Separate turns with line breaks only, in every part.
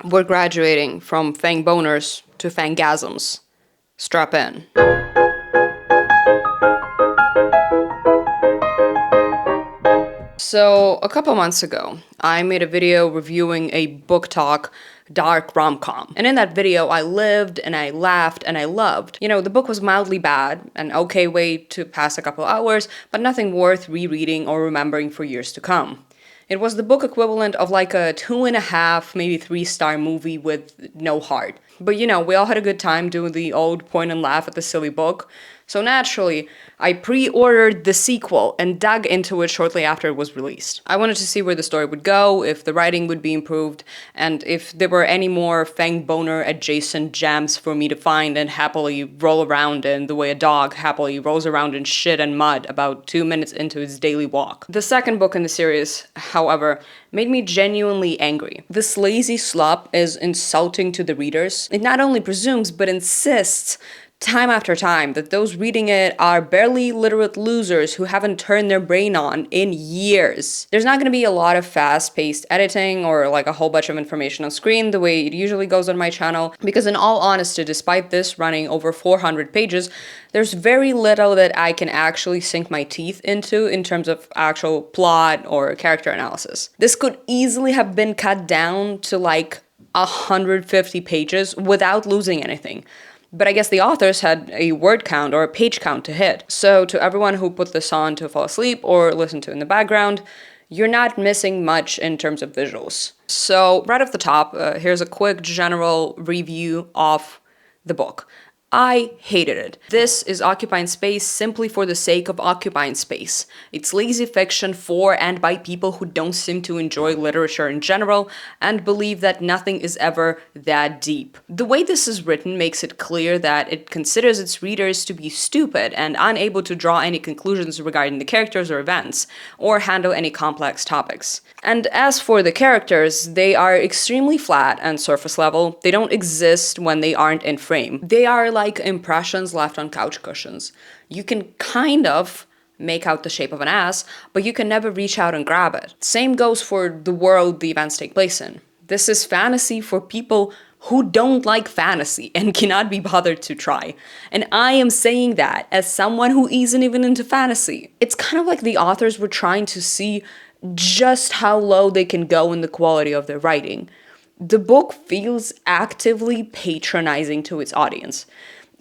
We're graduating from fangboners to fang-gasms. Strap in. So, a couple months ago, I made a video reviewing a booktok dark rom-com. And in that video, I lived and I laughed and I loved. You know, the book was mildly bad, an okay way to pass a couple hours, but nothing worth rereading or remembering for years to come. It was the book equivalent of like a 2.5, maybe 3-star movie with no heart. But you know, we all had a good time doing the old point and laugh at the silly book. So naturally, I pre-ordered the sequel and dug into it shortly after it was released. I wanted to see where the story would go, if the writing would be improved, and if there were any more fangboner adjacent gems for me to find and happily roll around in the way a dog happily rolls around in shit and mud about 2 minutes into its daily walk. The second book in the series, however, made me genuinely angry. This lazy slop is insulting to the readers. It not only presumes, but insists time after time that those reading it are barely literate losers who haven't turned their brain on in years. There's not going to be a lot of fast-paced editing or like a whole bunch of information on screen the way it usually goes on my channel, because in all honesty, despite this running over 400 pages, there's very little that I can actually sink my teeth into in terms of actual plot or character analysis. This could easily have been cut down to like 150 pages without losing anything. But I guess the authors had a word count or a page count to hit. So to everyone who put this on to fall asleep or listen to in the background, you're not missing much in terms of visuals. So right off the top, here's a quick general review of the book. I hated it. This is occupying space simply for the sake of occupying space. It's lazy fiction for and by people who don't seem to enjoy literature in general and believe that nothing is ever that deep. The way this is written makes it clear that it considers its readers to be stupid and unable to draw any conclusions regarding the characters or events, or handle any complex topics. And as for the characters, they are extremely flat and surface level. They don't exist when they aren't in frame. They are like impressions left on couch cushions. You can kind of make out the shape of an ass, but you can never reach out and grab it. Same goes for the world the events take place in. This is fantasy for people who don't like fantasy and cannot be bothered to try. And I am saying that as someone who isn't even into fantasy. It's kind of like the authors were trying to see just how low they can go in the quality of their writing. The book feels actively patronizing to its audience.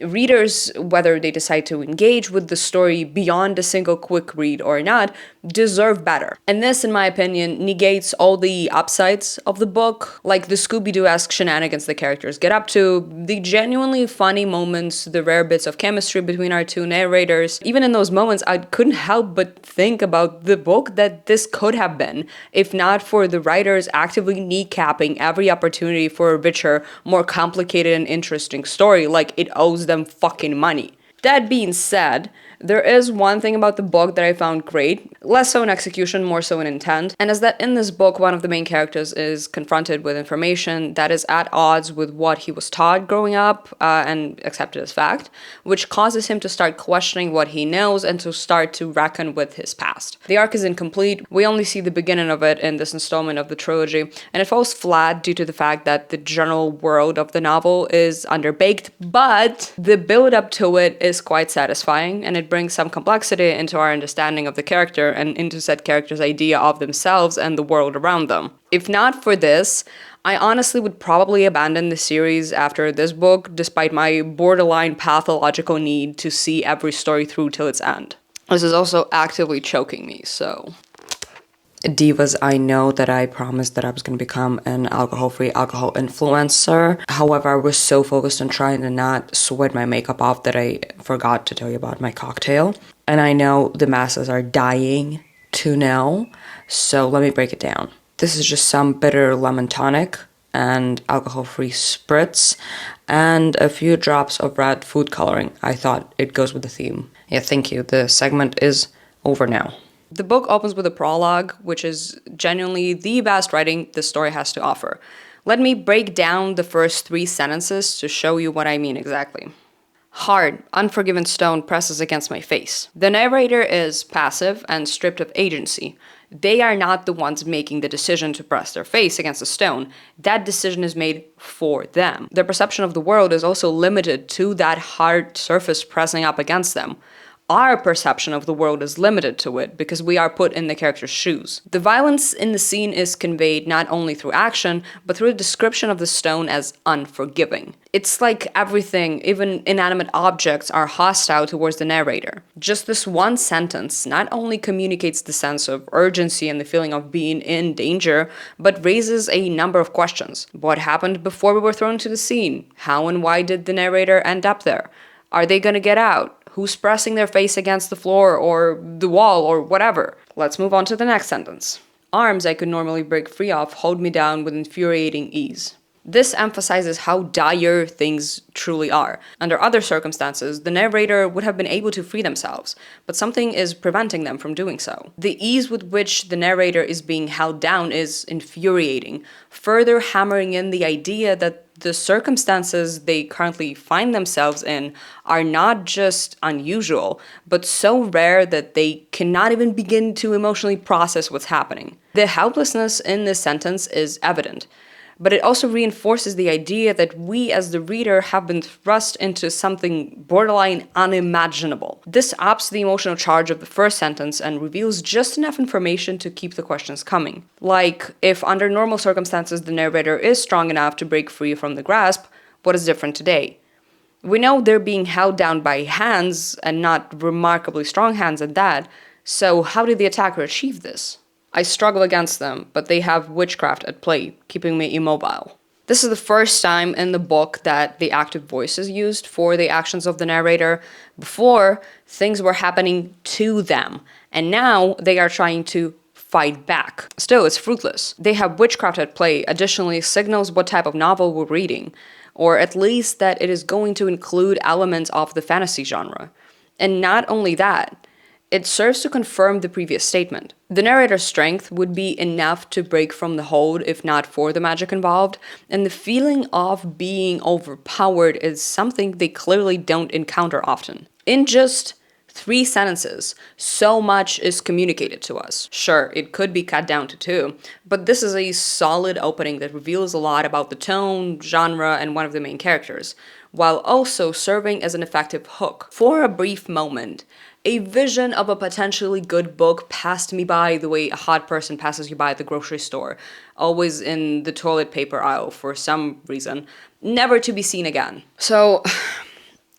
Readers, whether they decide to engage with the story beyond a single quick read or not, deserve better. And this, in my opinion, negates all the upsides of the book, like the Scooby-Doo-esque shenanigans the characters get up to, the genuinely funny moments, the rare bits of chemistry between our two narrators. Even in those moments, I couldn't help but think about the book that this could have been, if not for the writers actively kneecapping every opportunity for a richer, more complicated and interesting story like it owes them fucking money. That being said, there is one thing about the book that I found great, less so in execution, more so in intent, and is that in this book, one of the main characters is confronted with information that is at odds with what he was taught growing up and accepted as fact, which causes him to start questioning what he knows and to start to reckon with his past. The arc is incomplete. We only see the beginning of it in this installment of the trilogy, and it falls flat due to the fact that the general world of the novel is underbaked, but the build-up to it is quite satisfying, and it brings some complexity into our understanding of the character and into said character's idea of themselves and the world around them. If not for this, I honestly would probably abandon the series after this book, despite my borderline pathological need to see every story through till its end. This is also actively choking me, so... Divas, I know that I promised that I was going to become an alcohol-free alcohol influencer. However, I was so focused on trying to not sweat my makeup off that I forgot to tell you about my cocktail. And I know the masses are dying to know, so let me break it down. This is just some bitter lemon tonic and alcohol-free spritz and a few drops of red food coloring. I thought it goes with the theme. Yeah, thank you. The segment is over now. The book opens with a prologue, which is genuinely the best writing this story has to offer. Let me break down the first 3 sentences to show you what I mean exactly. Hard, unforgiven stone presses against my face. The narrator is passive and stripped of agency. They are not the ones making the decision to press their face against a stone. That decision is made for them. Their perception of the world is also limited to that hard surface pressing up against them. Our perception of the world is limited to it because we are put in the character's shoes. The violence in the scene is conveyed not only through action, but through the description of the stone as unforgiving. It's like everything, even inanimate objects, are hostile towards the narrator. Just this one sentence not only communicates the sense of urgency and the feeling of being in danger, but raises a number of questions. What happened before we were thrown into the scene? How and why did the narrator end up there? Are they gonna get out? Who's pressing their face against the floor or the wall or whatever? Let's move on to the next sentence. Arms I could normally break free of hold me down with infuriating ease. This emphasizes how dire things truly are. Under other circumstances, the narrator would have been able to free themselves, but something is preventing them from doing so. The ease with which the narrator is being held down is infuriating, further hammering in the idea that the circumstances they currently find themselves in are not just unusual, but so rare that they cannot even begin to emotionally process what's happening. The helplessness in this sentence is evident, but it also reinforces the idea that we as the reader have been thrust into something borderline unimaginable. This ups the emotional charge of the first sentence and reveals just enough information to keep the questions coming. Like, if under normal circumstances the narrator is strong enough to break free from the grasp, what is different today? We know they're being held down by hands, and not remarkably strong hands at that, so how did the attacker achieve this? I struggle against them, but they have witchcraft at play, keeping me immobile. This is the first time in the book that the active voice is used for the actions of the narrator. Before, things were happening to them, and now they are trying to fight back. Still, it's fruitless. They have witchcraft at play additionally signals what type of novel we're reading, or at least that it is going to include elements of the fantasy genre. And not only that, it serves to confirm the previous statement. The narrator's strength would be enough to break from the hold if not for the magic involved, and the feeling of being overpowered is something they clearly don't encounter often. In just 3 sentences, so much is communicated to us. Sure, it could be cut down to 2, but this is a solid opening that reveals a lot about the tone, genre, and one of the main characters, while also serving as an effective hook. For a brief moment, a vision of a potentially good book passed me by the way a hot person passes you by at the grocery store, always in the toilet paper aisle for some reason, never to be seen again. So,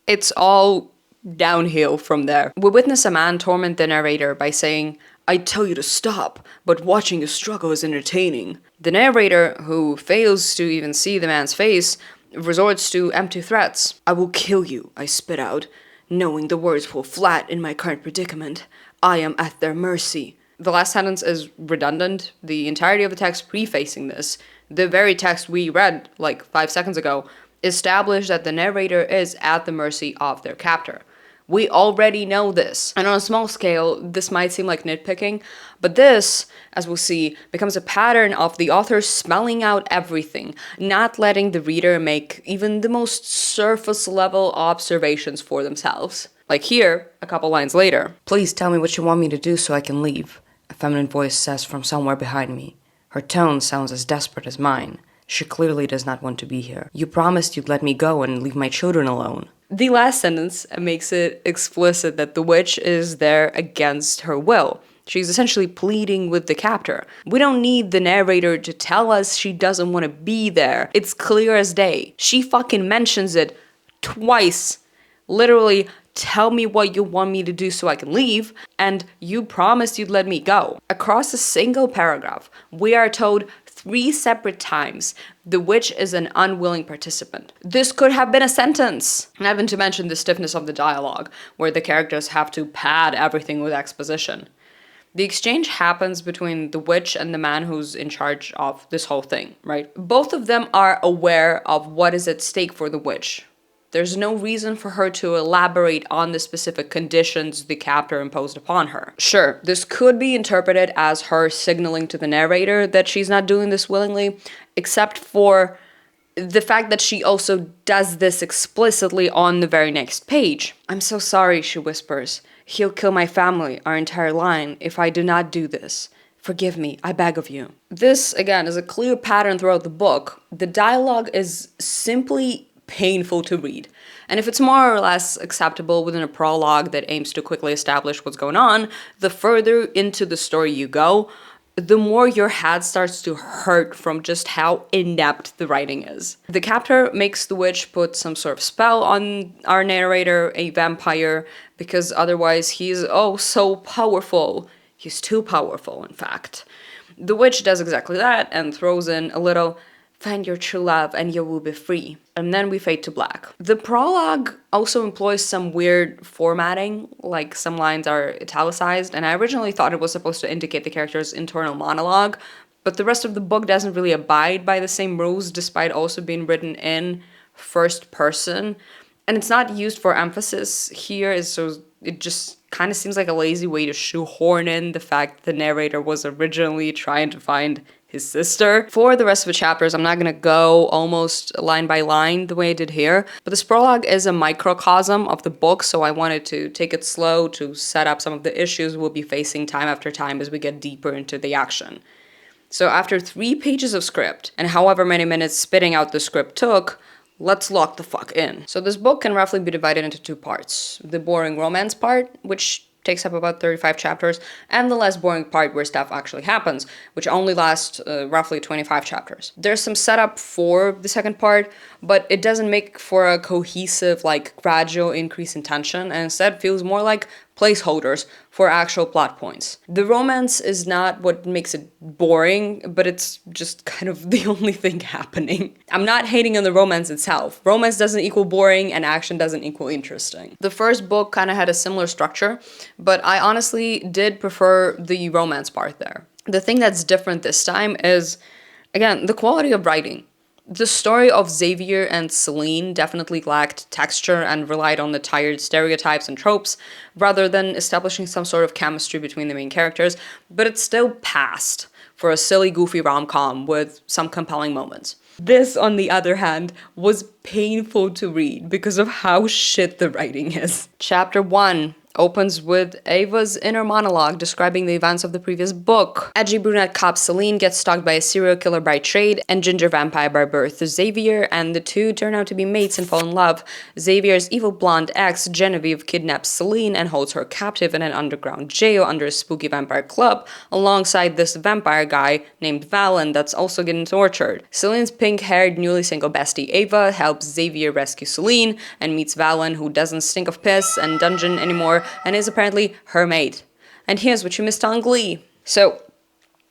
it's all downhill from there. We witness a man torment the narrator by saying, "I tell you to stop, but watching you struggle is entertaining." The narrator, who fails to even see the man's face, resorts to empty threats. "I will kill you," I spit out, knowing the words fall flat in my current predicament. I am at their mercy. The last sentence is redundant. The entirety of the text prefacing this, the very text we read like 5 seconds ago, established that the narrator is at the mercy of their captor. We already know this, and on a small scale, this might seem like nitpicking, but this, as we'll see, becomes a pattern of the author spelling out everything, not letting the reader make even the most surface-level observations for themselves. Like here, a couple lines later. "Please tell me what you want me to do so I can leave," a feminine voice says from somewhere behind me. Her tone sounds as desperate as mine. She clearly does not want to be here. "You promised you'd let me go and leave my children alone." The last sentence makes it explicit that the witch is there against her will. She's essentially pleading with the captor. We don't need the narrator to tell us she doesn't want to be there. It's clear as day. She fucking mentions it twice. Literally, "Tell me what you want me to do so I can leave," and "You promised you'd let me go." Across a single paragraph, we are told 3 separate times the witch is an unwilling participant. This could have been a sentence. Not even to mention the stiffness of the dialogue, where the characters have to pad everything with exposition. The exchange happens between the witch and the man who's in charge of this whole thing, right? Both of them are aware of what is at stake for the witch. There's no reason for her to elaborate on the specific conditions the captor imposed upon her. Sure, this could be interpreted as her signaling to the narrator that she's not doing this willingly, except for the fact that she also does this explicitly on the very next page. "I'm so sorry," she whispers. "He'll kill my family, our entire line, if I do not do this. Forgive me, I beg of you. This, again, is a clear pattern throughout the book. The dialogue is simply painful to read. And if it's more or less acceptable within a prologue that aims to quickly establish what's going on, the further into the story you go, the more your head starts to hurt from just how inept the writing is. The captor makes the witch put some sort of spell on our narrator, a vampire, because otherwise he's, oh, so powerful. He's too powerful, in fact. The witch does exactly that and throws in a little, find your true love and you will be free. And then we fade to black. The prologue also employs some weird formatting, like some lines are italicized, and I originally thought it was supposed to indicate the character's internal monologue, but the rest of the book doesn't really abide by the same rules despite also being written in first person. And it's not used for emphasis here, so it just kind of seems like a lazy way to shoehorn in the fact the narrator was originally trying to find his sister. For the rest of the chapters, I'm not gonna go almost line by line the way I did here, but this prologue is a microcosm of the book, so I wanted to take it slow to set up some of the issues we'll be facing time after time as we get deeper into the action. So after 3 pages of script, and however many minutes spitting out the script took, let's lock the fuck in. So this book can roughly be divided into 2 parts. The boring romance part, which takes up about 35 chapters, and the less boring part where stuff actually happens, which only lasts roughly 25 chapters. There's some setup for the second part, but it doesn't make for a cohesive, like, gradual increase in tension, and instead feels more like placeholders for actual plot points. The romance is not what makes it boring, but it's just kind of the only thing happening. I'm not hating on the romance itself. Romance doesn't equal boring and action doesn't equal interesting. The first book kind of had a similar structure, but I honestly did prefer the romance part there. The thing that's different this time is, again, the quality of writing. The story of Xavier and Celine definitely lacked texture and relied on the tired stereotypes and tropes, rather than establishing some sort of chemistry between the main characters, but it still passed for a silly, goofy rom-com with some compelling moments. This, on the other hand, was painful to read because of how shit the writing is. Chapter 1 opens with Ava's inner monologue describing the events of the previous book. Edgy brunette cop Celine gets stalked by a serial killer by trade and ginger vampire by birth, Xavier, and the two turn out to be mates and fall in love. Xavier's evil blonde ex, Genevieve, kidnaps Celine and holds her captive in an underground jail under a spooky vampire club, alongside this vampire guy named Valen that's also getting tortured. Celine's pink-haired, newly single bestie Ava helps Xavier rescue Celine and meets Valen, who doesn't stink of piss and dungeon anymore, and is apparently her mate. And here's what you missed on Glee. So,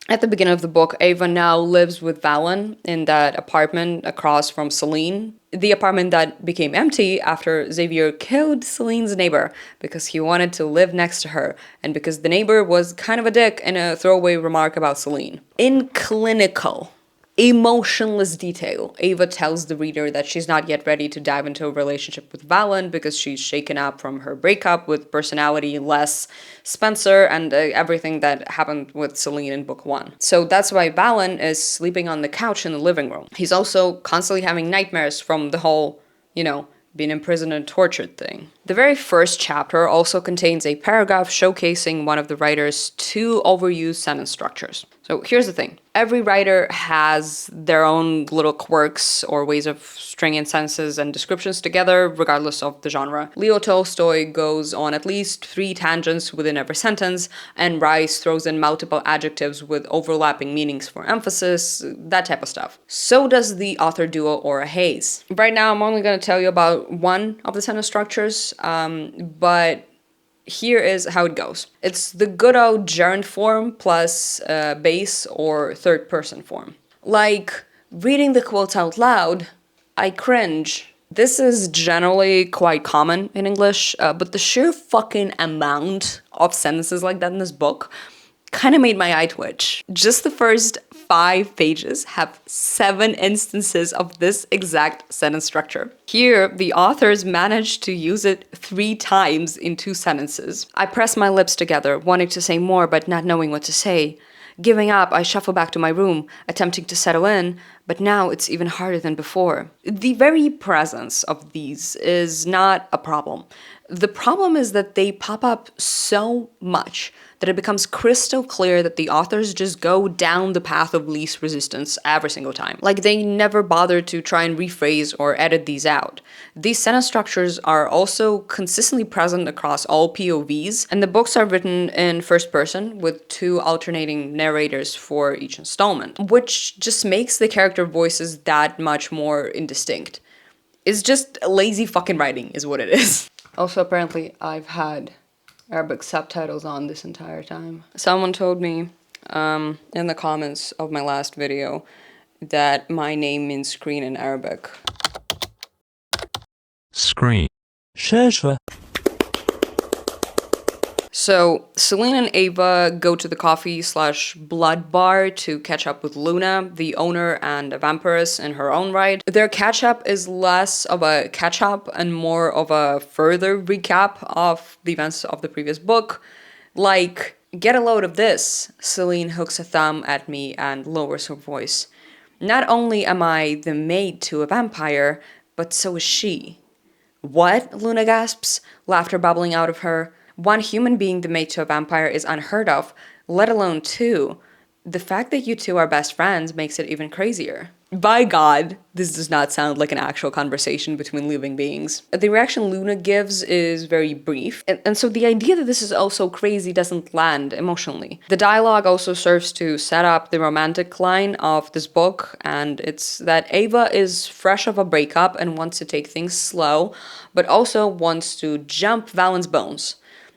at the beginning of the book, Ava now lives with Valen in that apartment across from Celine. The apartment that became empty after Xavier killed Celine's neighbor because he wanted to live next to her, and because the neighbor was kind of a dick in a throwaway remark about Celine. In clinical, emotionless detail, Ava tells the reader that she's not yet ready to dive into a relationship with Valen because she's shaken up from her breakup with personality-less Spencer and everything that happened with Celine in book 1. So that's why Valen is sleeping on the couch in the living room. He's also constantly having nightmares from the whole, being imprisoned and tortured thing. The very first chapter also contains a paragraph showcasing one of the writer's 2 overused sentence structures. So here's the thing. Every writer has their own little quirks or ways of stringing sentences and descriptions together, regardless of the genre. Leo Tolstoy goes on at least 3 tangents within every sentence, and Rice throws in multiple adjectives with overlapping meanings for emphasis, that type of stuff. So does the author duo Aura Hayes. Right now, I'm only going to tell you about one of the sentence structures, but here is how it goes. It's the good old gerund form plus base or third person form. Like, reading the quotes out loud, I cringe. This is generally quite common in English, but the sheer fucking amount of sentences like that in this book kind of made my eye twitch. Just the first 5 pages have 7 instances of this exact sentence structure. Here, the authors managed to use it 3 times in 2 sentences. I press my lips together, wanting to say more but not knowing what to say. Giving up, I shuffle back to my room, attempting to settle in, but now it's even harder than before. The very presence of these is not a problem. The problem is that they pop up so much that it becomes crystal clear that the authors just go down the path of least resistance every single time. Like, they never bother to try and rephrase or edit these out. These sentence structures are also consistently present across all POVs, and the books are written in first person with 2 alternating narrators for each installment, which just makes the character voices that much more indistinct. It's just lazy fucking writing is what it is. Also, apparently, I've had Arabic subtitles on this entire time. Someone told me in the comments of my last video that my name means screen in Arabic.
Screen.
شاشة.
So, Celine and Ava go to the coffee/blood bar to catch up with Luna, the owner and a vampiress in her own right. Their catch-up is less of a catch-up and more of a further recap of the events of the previous book. Like, get a load of this. Celine hooks a thumb at me and lowers her voice. Not only am I the maid to a vampire, but so is she. What? Luna gasps, laughter bubbling out of her. One human being the mate to a vampire is unheard of, let alone 2. The fact that you 2 are best friends makes it even crazier. By God, this does not sound like an actual conversation between living beings. The reaction Luna gives is very brief, and so the idea that this is also crazy doesn't land emotionally. The dialogue also serves to set up the romantic line of this book, and it's that Ava is fresh off a breakup and wants to take things slow, but also wants to jump Valen's bones.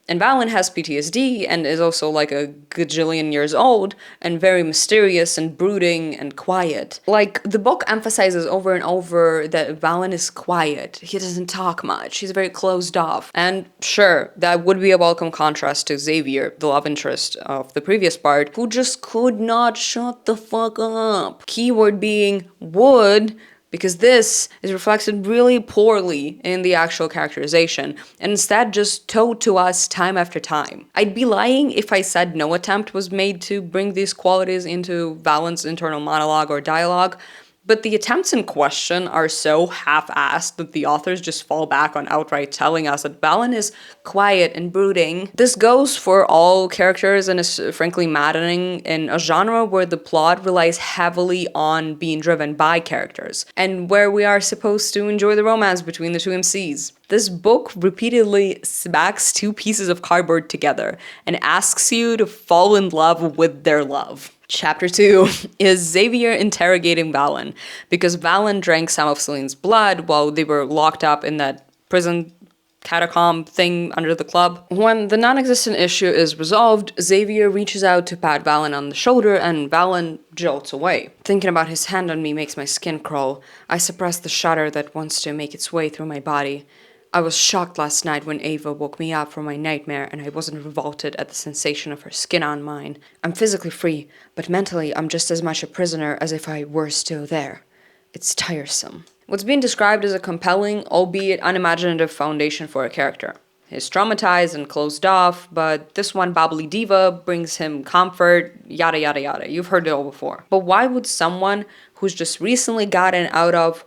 And Valen has PTSD and is also like a gajillion years old and very mysterious and brooding and quiet. Like, the book emphasizes over and over that Valen is quiet. He doesn't talk much. He's very closed off. And sure, that would be a welcome contrast to Xavier, the love interest of the previous part, who just could not shut the fuck up. Keyword being would, because this is reflected really poorly in the actual characterization, and instead just told to us time after time. I'd be lying if I said no attempt was made to bring these qualities into Valen's internal monologue or dialogue, but the attempts in question are so half-assed that the authors just fall back on outright telling us that Valen is quiet and brooding. This goes for all characters and is frankly maddening in a genre where the plot relies heavily on being driven by characters, and where we are supposed to enjoy the romance between the 2 MCs. This book repeatedly smacks 2 pieces of cardboard together and asks you to fall in love with their love. Chapter 2 is Xavier interrogating Valen, because Valen drank some of Celine's blood while they were locked up in that prison catacomb thing under the club. When the non-existent issue is resolved, Xavier reaches out to pat Valen on the shoulder and Valen jolts away. Thinking about his hand on me makes my skin crawl. I suppress the shudder that wants to make its way through my body. I was shocked last night when Ava woke me up from my nightmare and I wasn't revolted at the sensation of her skin on mine. I'm physically free, but mentally I'm just as much a prisoner as if I were still there. It's tiresome. What's being described as a compelling, albeit unimaginative foundation for a character. He's traumatized and closed off, but this one bubbly diva brings him comfort, yada yada yada. You've heard it all before. But why would someone who's just recently gotten out of,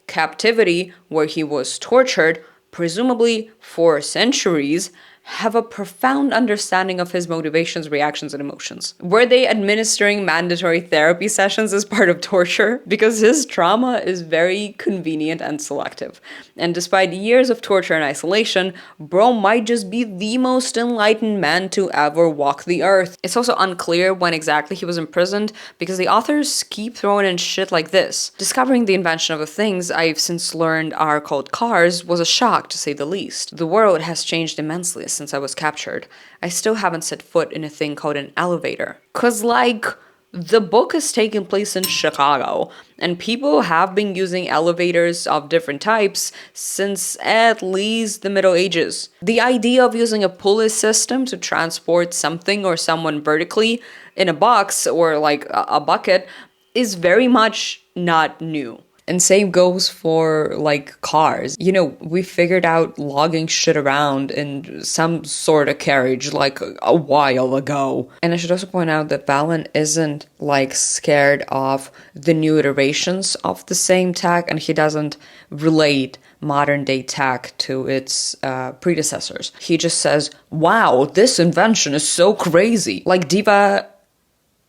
captivity, where he was tortured, presumably for centuries, have a profound understanding of his motivations, reactions, and emotions? Were they administering mandatory therapy sessions as part of torture? Because his trauma is very convenient and selective. And despite years of torture and isolation, bro might just be the most enlightened man to ever walk the earth. It's also unclear when exactly he was imprisoned, because the authors keep throwing in shit like this. Discovering the invention of the things I've since learned are called cars was a shock, to say the least. The world has changed immensely since I was captured. I still haven't set foot in a thing called an elevator. 'Cause like, the book is taking place in Chicago, and people have been using elevators of different types since at least the Middle Ages. The idea of using a pulley system to transport something or someone vertically in a box or like a bucket is very much not new. And same goes for, like, cars. You know, we figured out logging shit around in some sort of carriage, like, a while ago. And I should also point out that Valen isn't, like, scared of the new iterations of the same tech, and he doesn't relate modern day tech to its predecessors. He just says, wow, this invention is so crazy. Like, Diva,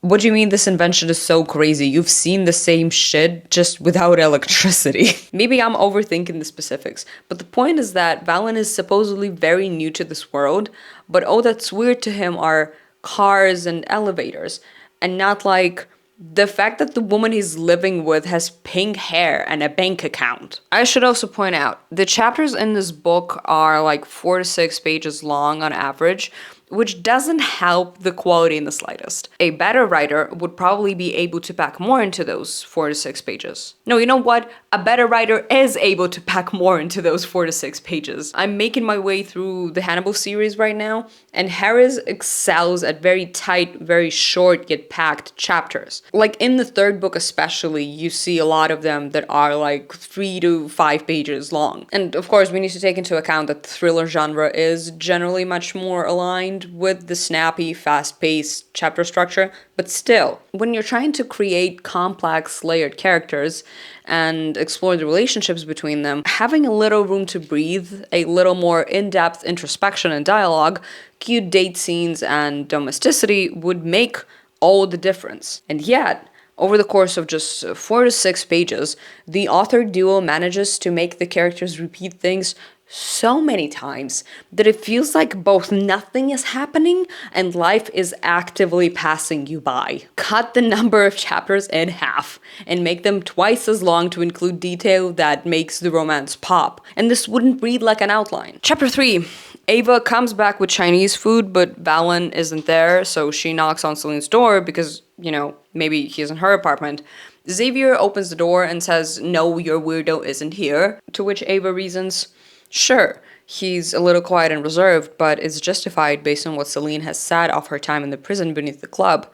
what do you mean this invention is so crazy? You've seen the same shit just without electricity. Maybe I'm overthinking the specifics, but the point is that Valen is supposedly very new to this world, but all that's weird to him are cars and elevators, and not like the fact that the woman he's living with has pink hair and a bank account. I should also point out, the chapters in this book are like 4 to 6 pages long on average, which doesn't help the quality in the slightest. A better writer would probably be able to pack more into those 4 to 6 pages. No, you know what? A better writer is able to pack more into those 4 to 6 pages. I'm making my way through the Hannibal series right now, and Harris excels at very tight, very short yet packed chapters. Like in the third book especially, you see a lot of them that are like 3 to 5 pages long. And of course, we need to take into account that the thriller genre is generally much more aligned with the snappy, fast-paced chapter structure, but still, when you're trying to create complex, layered characters and explore the relationships between them, having a little room to breathe, a little more in-depth introspection and dialogue, cute date scenes, and domesticity would make all the difference. And yet, over the course of just 4 to 6 pages, the author duo manages to make the characters repeat things so many times that it feels like both nothing is happening and life is actively passing you by. Cut the number of chapters in half and make them twice as long to include detail that makes the romance pop, and this wouldn't read like an outline. Chapter 3. Ava comes back with Chinese food, but Valen isn't there, so she knocks on Celine's door because, you know, maybe he's in her apartment. Xavier opens the door and says, "No, your weirdo isn't here," to which Ava reasons, sure, he's a little quiet and reserved, but it's justified based on what Celine has said of her time in the prison beneath the club.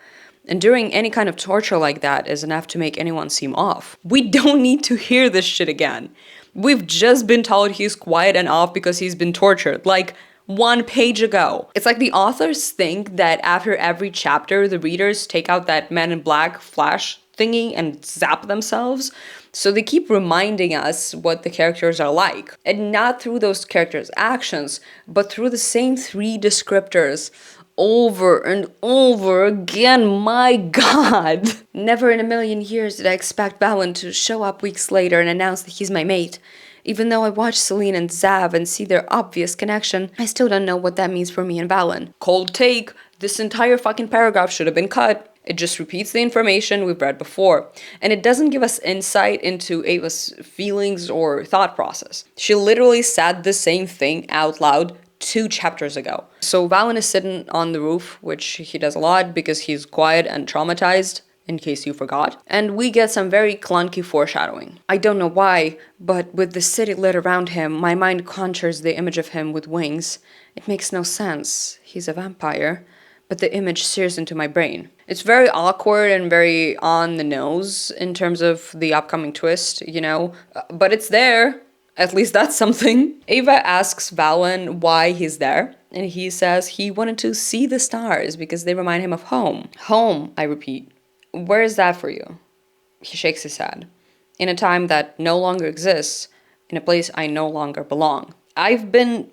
Enduring any kind of torture like that is enough to make anyone seem off. We don't need to hear this shit again. We've just been told he's quiet and off because he's been tortured, like 1 page ago. It's like the authors think that after every chapter, the readers take out that Man in Black flash thingy and zap themselves. So they keep reminding us what the characters are like. And not through those characters' actions, but through the same 3 descriptors over and over again. My god! Never in a million years did I expect Valen to show up weeks later and announce that he's my mate. Even though I watch Celine and Zav and see their obvious connection, I still don't know what that means for me and Valen. Cold take, this entire fucking paragraph should have been cut. It just repeats the information we've read before, and it doesn't give us insight into Ava's feelings or thought process. She literally said the same thing out loud 2 chapters ago. So Valen is sitting on the roof, which he does a lot because he's quiet and traumatized, in case you forgot. And we get some very clunky foreshadowing. I don't know why, but with the city lit around him, my mind conjures the image of him with wings. It makes no sense. He's a vampire. But the image sears into my brain. It's very awkward and very on the nose in terms of the upcoming twist, you know, but it's there. At least that's something. Ava asks Valen why he's there, and he says he wanted to see the stars because they remind him of home. Home, I repeat. Where is that for you? He shakes his head. In a time that no longer exists, in a place I no longer belong. I've been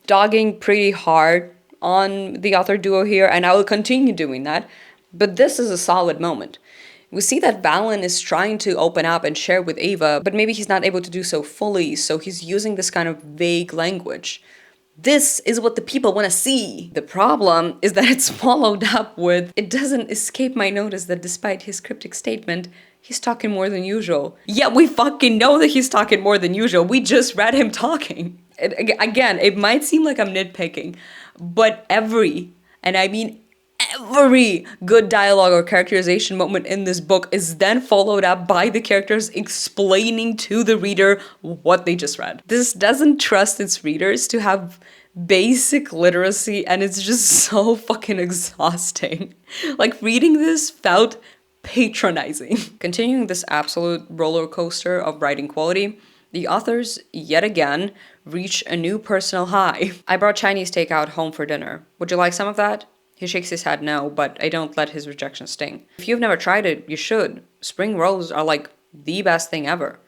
dogging pretty hard on the author duo here, and I will continue doing that, but this is a solid moment. We see that Valen is trying to open up and share with Ava, but maybe he's not able to do so fully, so he's using this kind of vague language. This is what the people want to see. The problem is that it's followed up with, it doesn't escape my notice that despite his cryptic statement, he's talking more than usual. Yeah, we fucking know that he's talking more than usual. We just read him talking. Again, it might seem like I'm nitpicking, but every good dialogue or characterization moment in this book is then followed up by the characters explaining to the reader what they just read. This doesn't trust its readers to have basic literacy, and it's just so fucking exhausting. Like, reading this felt patronizing. Continuing this absolute roller coaster of writing quality, the authors, yet again, reach a new personal high. I brought Chinese takeout home for dinner. Would you like some of that? He shakes his head no, but I don't let his rejection sting. If you've never tried it, you should. Spring rolls are like the best thing ever.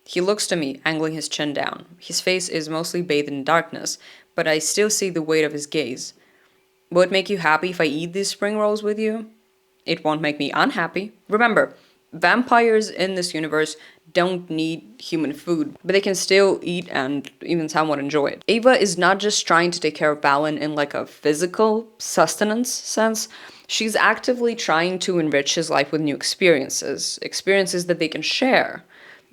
He looks to me, angling his chin down. His face is mostly bathed in darkness, but I still see the weight of his gaze. Will it make you happy if I eat these spring rolls with you? It won't make me unhappy. Remember, vampires in this universe don't need human food, but they can still eat and even somewhat enjoy it. Ava is not just trying to take care of Valen in like a physical sustenance sense. She's actively trying to enrich his life with new experiences that they can share.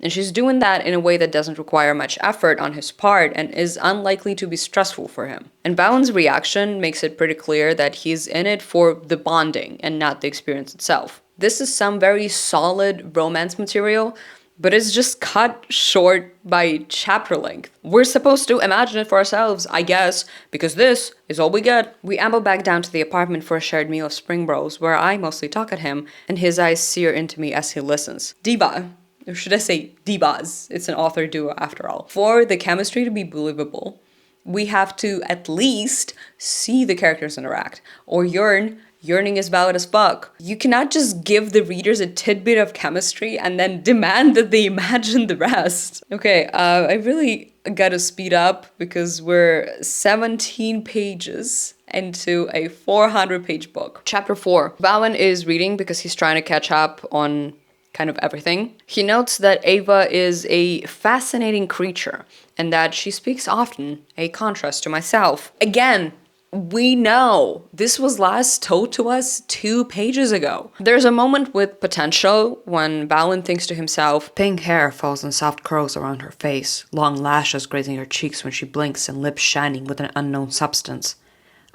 And she's doing that in a way that doesn't require much effort on his part and is unlikely to be stressful for him. And Valen's reaction makes it pretty clear that he's in it for the bonding and not the experience itself. This is some very solid romance material, but it's just cut short by chapter length. We're supposed to imagine it for ourselves, I guess, because this is all we get. We amble back down to the apartment for a shared meal of spring rolls, where I mostly talk at him, and his eyes sear into me as he listens. Diva. Or should I say divas? It's an author duo after all. For the chemistry to be believable, we have to at least see the characters interact, or yearn. Yearning is valid as fuck. You cannot just give the readers a tidbit of chemistry and then demand that they imagine the rest. Okay, I really gotta speed up because we're 17 pages into a 400-page book. Chapter 4. Valen is reading because he's trying to catch up on kind of everything. He notes that Ava is a fascinating creature and that she speaks often, a contrast to myself. Again, we know this was last told to us 2 pages ago. There's a moment with potential when Valen thinks to himself, pink hair falls in soft curls around her face, long lashes grazing her cheeks when she blinks and lips shining with an unknown substance.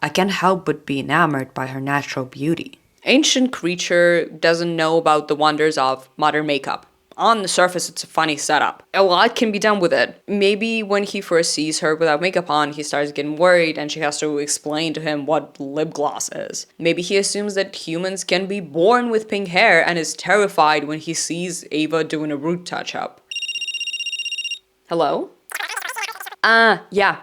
I can't help but be enamored by her natural beauty. Ancient creature doesn't know about the wonders of modern makeup. On the surface, it's a funny setup. A lot can be done with it. Maybe when he first sees her without makeup on, he starts getting worried and she has to explain to him what lip gloss is. Maybe he assumes that humans can be born with pink hair and is terrified when he sees Ava doing a root touch-up. Hello? Yeah.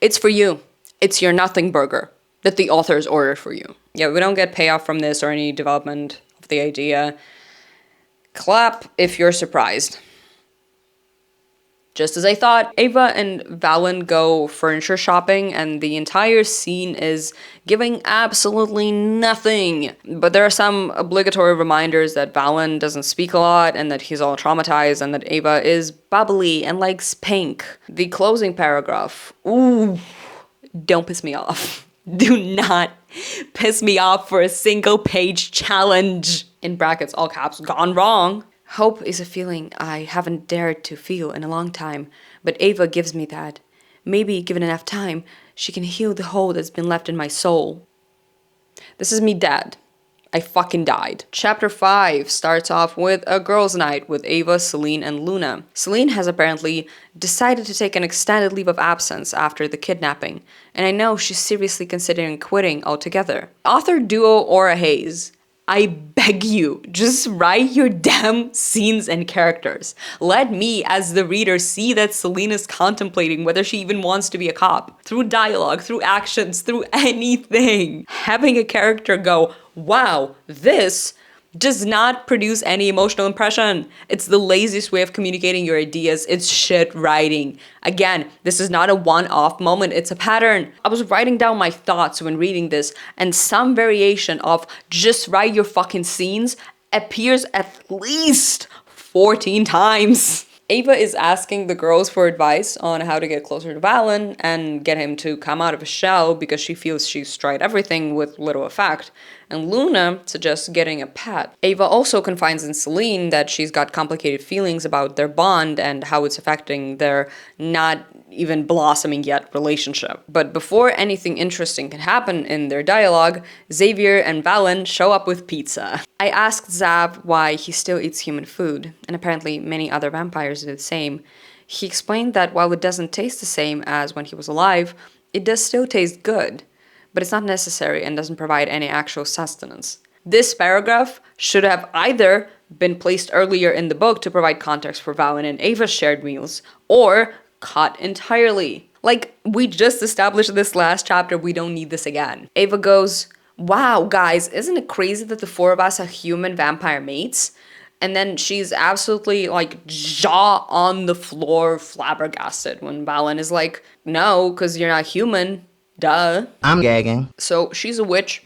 It's for you. It's your nothing burger that the authors ordered for you. Yeah, we don't get payoff from this or any development of the idea. Clap if you're surprised. Just as I thought, Ava and Valen go furniture shopping and the entire scene is giving absolutely nothing. But there are some obligatory reminders that Valen doesn't speak a lot and that he's all traumatized and that Ava is bubbly and likes pink. The closing paragraph. Ooh, don't piss me off. Do not piss me off for a single page challenge. In brackets, all caps, gone wrong. Hope is a feeling I haven't dared to feel in a long time, but Ava gives me that. Maybe, given enough time, she can heal the hole that's been left in my soul. This is me dead. I fucking died. Chapter 5 starts off with a girls' night with Ava, Celine, and Luna. Celine has apparently decided to take an extended leave of absence after the kidnapping, and I know she's seriously considering quitting altogether. Author duo Aura Hayes, I beg you, just write your damn scenes and characters. Let me, as the reader, see that Celine is contemplating whether she even wants to be a cop. Through dialogue, through actions, through anything. Having a character go, wow, this does not produce any emotional impression. It's the laziest way of communicating your ideas. It's shit writing. Again, this is not a one-off moment, it's a pattern. I was writing down my thoughts when reading this, and some variation of just write your fucking scenes appears at least 14 times. Ava is asking the girls for advice on how to get closer to Valen and get him to come out of his shell because she feels she's tried everything with little effect. And Luna suggests getting a pet. Ava also confides in Celine that she's got complicated feelings about their bond and how it's affecting their not even blossoming yet relationship. But before anything interesting can happen in their dialogue, Xavier and Valen show up with pizza. I asked Zav why he still eats human food, and apparently many other vampires do the same. He explained that while it doesn't taste the same as when he was alive, it does still taste good, but it's not necessary and doesn't provide any actual sustenance. This paragraph should have either been placed earlier in the book to provide context for Valen and Ava's shared meals, or cut entirely. Like, we just established this last chapter, we don't need this again. Ava goes, wow, guys, isn't it crazy that the four of us are human vampire mates? And then she's absolutely like jaw on the floor, flabbergasted, when Valen is like, no, because you're not human, duh.
I'm gagging.
So she's a witch,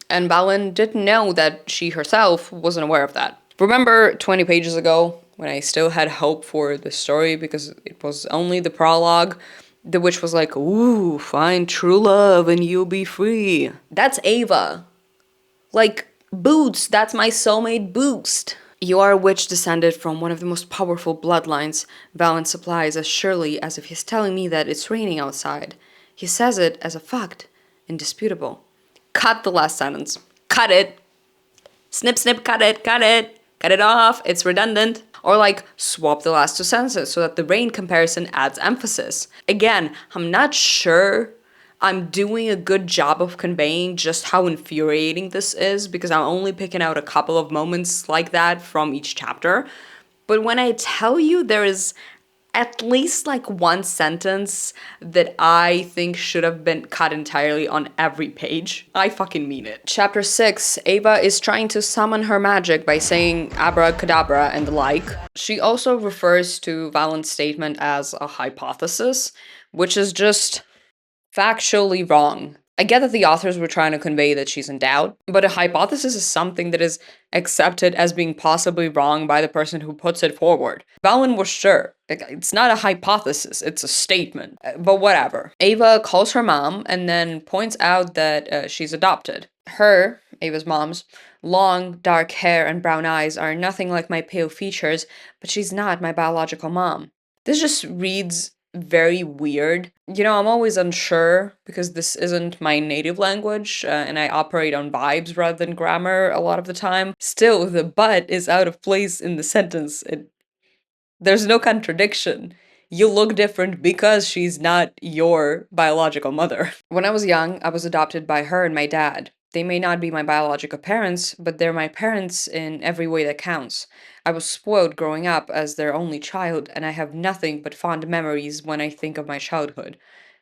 and Valen didn't know that she herself wasn't aware of that. Remember 20 pages ago, when I still had hope for the story because it was only the prologue? The witch was like, ooh, find true love and you'll be free. That's Ava. Like, Boots, that's my soulmate Boost. You are a witch descended from one of the most powerful bloodlines, Valen supplies as surely as if he's telling me that it's raining outside. He says it as a fact, indisputable. Cut the last sentence. Cut it. Snip, snip, cut it, cut it. Cut it off, it's redundant. Or like, swap the last two sentences so that the rain comparison adds emphasis. Again, I'm not sure I'm doing a good job of conveying just how infuriating this is, because I'm only picking out a couple of moments like that from each chapter. But when I tell you there is at least like one sentence that I think should have been cut entirely on every page, I fucking mean it. Chapter 6, Ava is trying to summon her magic by saying abracadabra and the like. She also refers to Valen's statement as a hypothesis, which is just factually wrong. I get that the authors were trying to convey that she's in doubt, but a hypothesis is something that is accepted as being possibly wrong by the person who puts it forward. Valen was sure. It's not a hypothesis, it's a statement. But whatever. Ava calls her mom and then points out that she's adopted. Her, Ava's mom's, long, dark hair and brown eyes are nothing like my pale features, but she's not my biological mom. This just reads very weird. You know, I'm always unsure because this isn't my native language and I operate on vibes rather than grammar a lot of the time. Still, the but is out of place in the sentence. There's no contradiction. You look different because she's not your biological mother. When I was young, I was adopted by her and my dad. They may not be my biological parents, but they're my parents in every way that counts. I was spoiled growing up as their only child, and I have nothing but fond memories when I think of my childhood.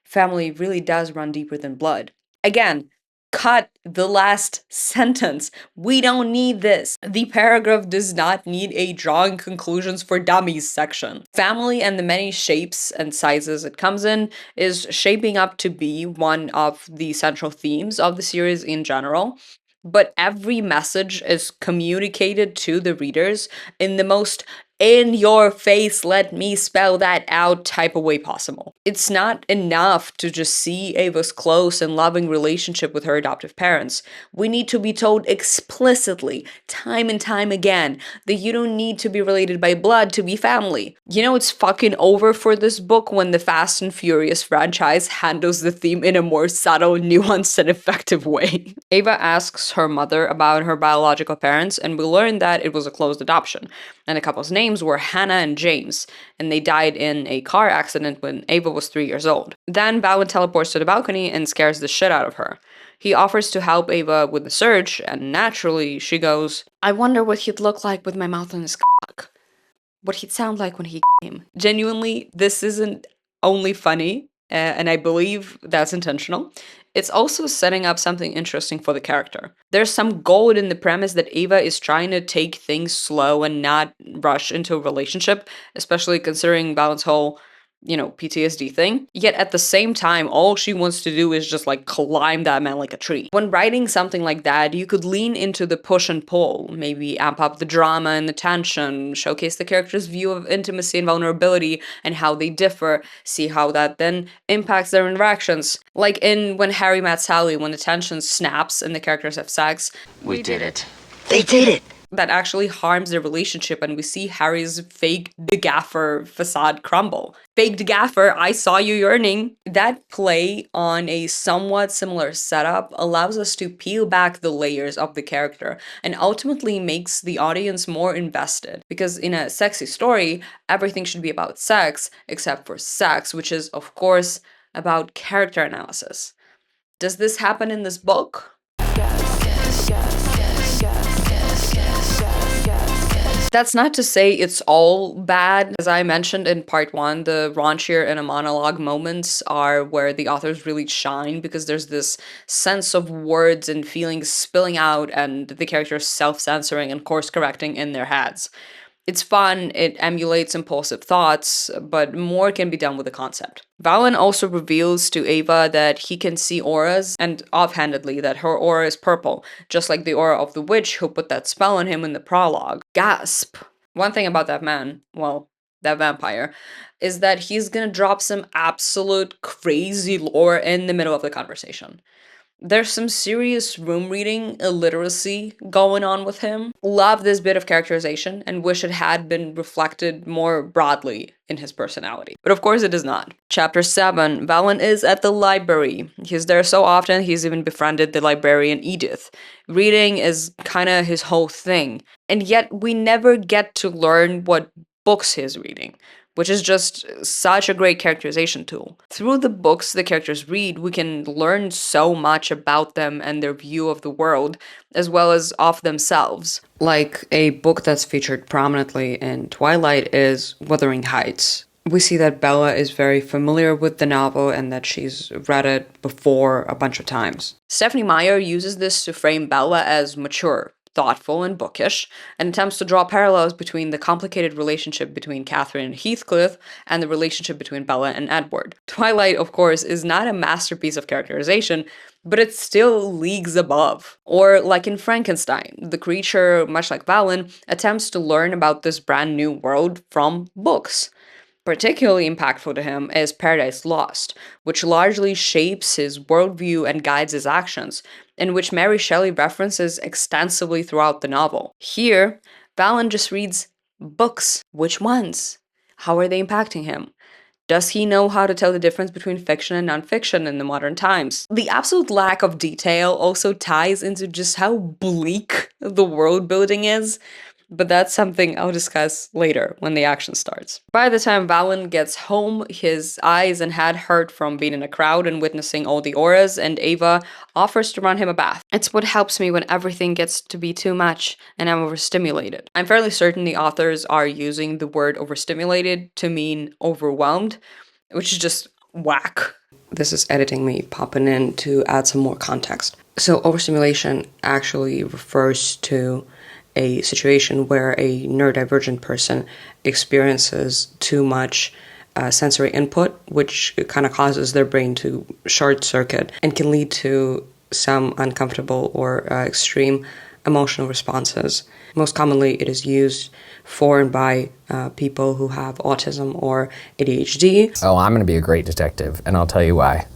Family really does run deeper than blood. Again, cut the last sentence. We don't need this. The paragraph does not need a drawing conclusions for dummies section. Family and the many shapes and sizes it comes in is shaping up to be one of the central themes of the series in general. But every message is communicated to the readers in the most in your face, let me spell that out type of way possible. It's not enough to just see Ava's close and loving relationship with her adoptive parents. We need to be told explicitly, time and time again, that you don't need to be related by blood to be family. You know, it's fucking over for this book when the Fast and Furious franchise handles the theme in a more subtle, nuanced, and effective way. Ava asks her mother about her biological parents, and we learn that it was a closed adoption, and the couple's names were Hannah and James, and they died in a car accident when Ava was 3 years old. Then Valen teleports to the balcony and scares the shit out of her. He offers to help Ava with the search, and naturally she goes, I wonder what he'd look like with my mouth on his cock. What he'd sound like when he came. Genuinely, this isn't only funny, and I believe that's intentional. It's also setting up something interesting for the character. There's some gold in the premise that Ava is trying to take things slow and not rush into a relationship, especially considering Valen's whole, PTSD thing. Yet at the same time, all she wants to do is just like climb that man like a tree. When writing something like that, you could lean into the push and pull, maybe amp up the drama and the tension, showcase the character's view of intimacy and vulnerability and how they differ, see how that then impacts their interactions. Like in When Harry Met Sally, when the tension snaps and the characters have sex.
We did it. They did it!
That actually harms their relationship, and we see Harry's fake gaffer facade crumble. Faked gaffer, I saw you yearning. That play on a somewhat similar setup allows us to peel back the layers of the character and ultimately makes the audience more invested. Because in a sexy story, everything should be about sex, except for sex, which is, of course, about character analysis. Does this happen in this book? That's not to say it's all bad. As I mentioned in part 1, the raunchier and a monologue moments are where the authors really shine because there's this sense of words and feelings spilling out and the characters self-censoring and course-correcting in their heads. It's fun, it emulates impulsive thoughts, but more can be done with the concept. Valen also reveals to Ava that he can see auras, and offhandedly that her aura is purple, just like the aura of the witch who put that spell on him in the prologue. Gasp! One thing about that man, well, that vampire, is that he's gonna drop some absolute crazy lore in the middle of the conversation. There's some serious room reading illiteracy going on with him. Love this bit of characterization and wish it had been reflected more broadly in his personality. But of course it is not. Chapter 7, Valen is at the library. He's there so often he's even befriended the librarian Edith. Reading is kinda his whole thing. And yet we never get to learn what books he's reading, which is just such a great characterization tool. Through the books the characters read, we can learn so much about them and their view of the world, as well as of themselves. Like, a book that's featured prominently in Twilight is Wuthering Heights. We see that Bella is very familiar with the novel and that she's read it before a bunch of times. Stephanie Meyer uses this to frame Bella as mature, thoughtful, and bookish, and attempts to draw parallels between the complicated relationship between Catherine and Heathcliff and the relationship between Bella and Edward. Twilight, of course, is not a masterpiece of characterization, but it's still leagues above. Or like in Frankenstein, the creature, much like Valen, attempts to learn about this brand new world from books. Particularly impactful to him is Paradise Lost, which largely shapes his worldview and guides his actions, and which Mary Shelley references extensively throughout the novel. Here, Valen just reads books. Which ones? How are they impacting him? Does he know how to tell the difference between fiction and nonfiction in the modern times? The absolute lack of detail also ties into just how bleak the world building is, but that's something I'll discuss later when the action starts. By the time Valen gets home, his eyes and head hurt from being in a crowd and witnessing all the auras, and Ava offers to run him a bath. It's what helps me when everything gets to be too much and I'm overstimulated. I'm fairly certain the authors are using the word overstimulated to mean overwhelmed, which is just whack. This is editing me popping in to add some more context. So overstimulation actually refers to a situation where a neurodivergent person experiences too much sensory input, which kind of causes their brain to short circuit and can lead to some uncomfortable or extreme emotional responses. Most commonly, it is used for and by people who have autism or ADHD.
Oh, I'm going to be a great detective, and I'll tell you why.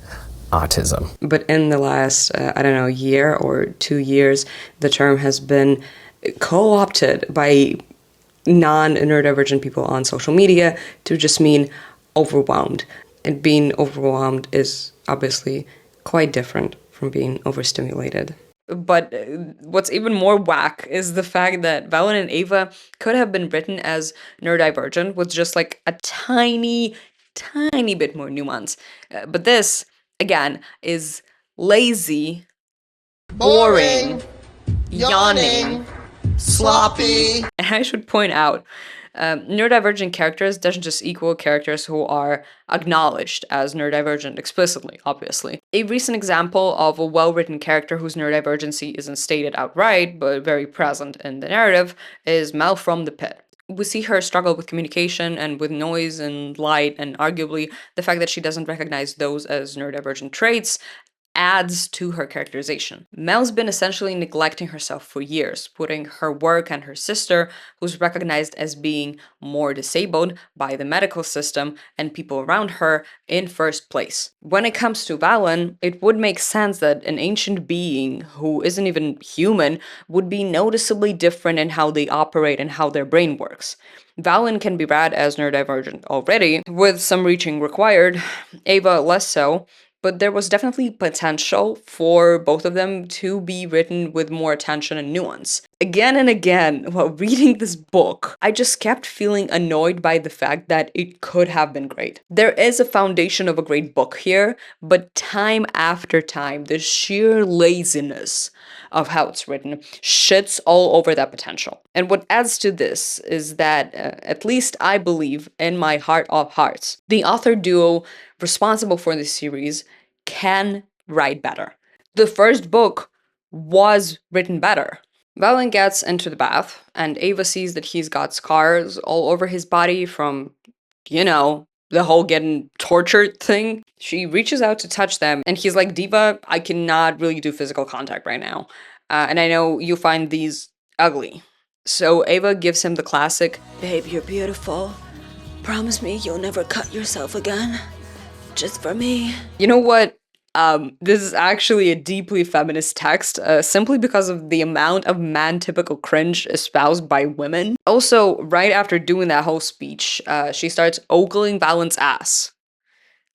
Autism.
But in the last, year or 2 years, the term has been co-opted by non-neurodivergent people on social media to just mean overwhelmed. And being overwhelmed is obviously quite different from being overstimulated. But what's even more whack is the fact that Valen and Ava could have been written as neurodivergent with just like a tiny bit more nuance. But this, again, is lazy, boring, yawning, sloppy. And I should point out, neurodivergent characters doesn't just equal characters who are acknowledged as neurodivergent explicitly, obviously. A recent example of a well-written character whose neurodivergency isn't stated outright, but very present in the narrative, is Mel from The Pit. We see her struggle with communication and with noise and light, and arguably the fact that she doesn't recognize those as neurodivergent traits adds to her characterization. Mel's been essentially neglecting herself for years, putting her work and her sister, who's recognized as being more disabled by the medical system and people around her, in first place. When it comes to Valen, it would make sense that an ancient being who isn't even human would be noticeably different in how they operate and how their brain works. Valen can be read as neurodivergent already, with some reaching required, Ava less so, but there was definitely potential for both of them to be written with more attention and nuance. Again and again, while reading this book, I just kept feeling annoyed by the fact that it could have been great. There is a foundation of a great book here, but time after time, the sheer laziness of how it's written shits all over that potential. And what adds to this is that, at least I believe in my heart of hearts, the author duo responsible for this series can write better. The first book was written better. Valen gets into the bath, and Ava sees that he's got scars all over his body from, the whole getting tortured thing. She reaches out to touch them, and he's like, Diva, I cannot really do physical contact right now. And I know you find these ugly. So Ava gives him the classic,
Babe, you're beautiful. Promise me you'll never cut yourself again. Just for me.
you know what? This is actually a deeply feminist text, simply because of the amount of man-typical cringe espoused by women. Also, right after doing that whole speech, she starts ogling Valen's ass.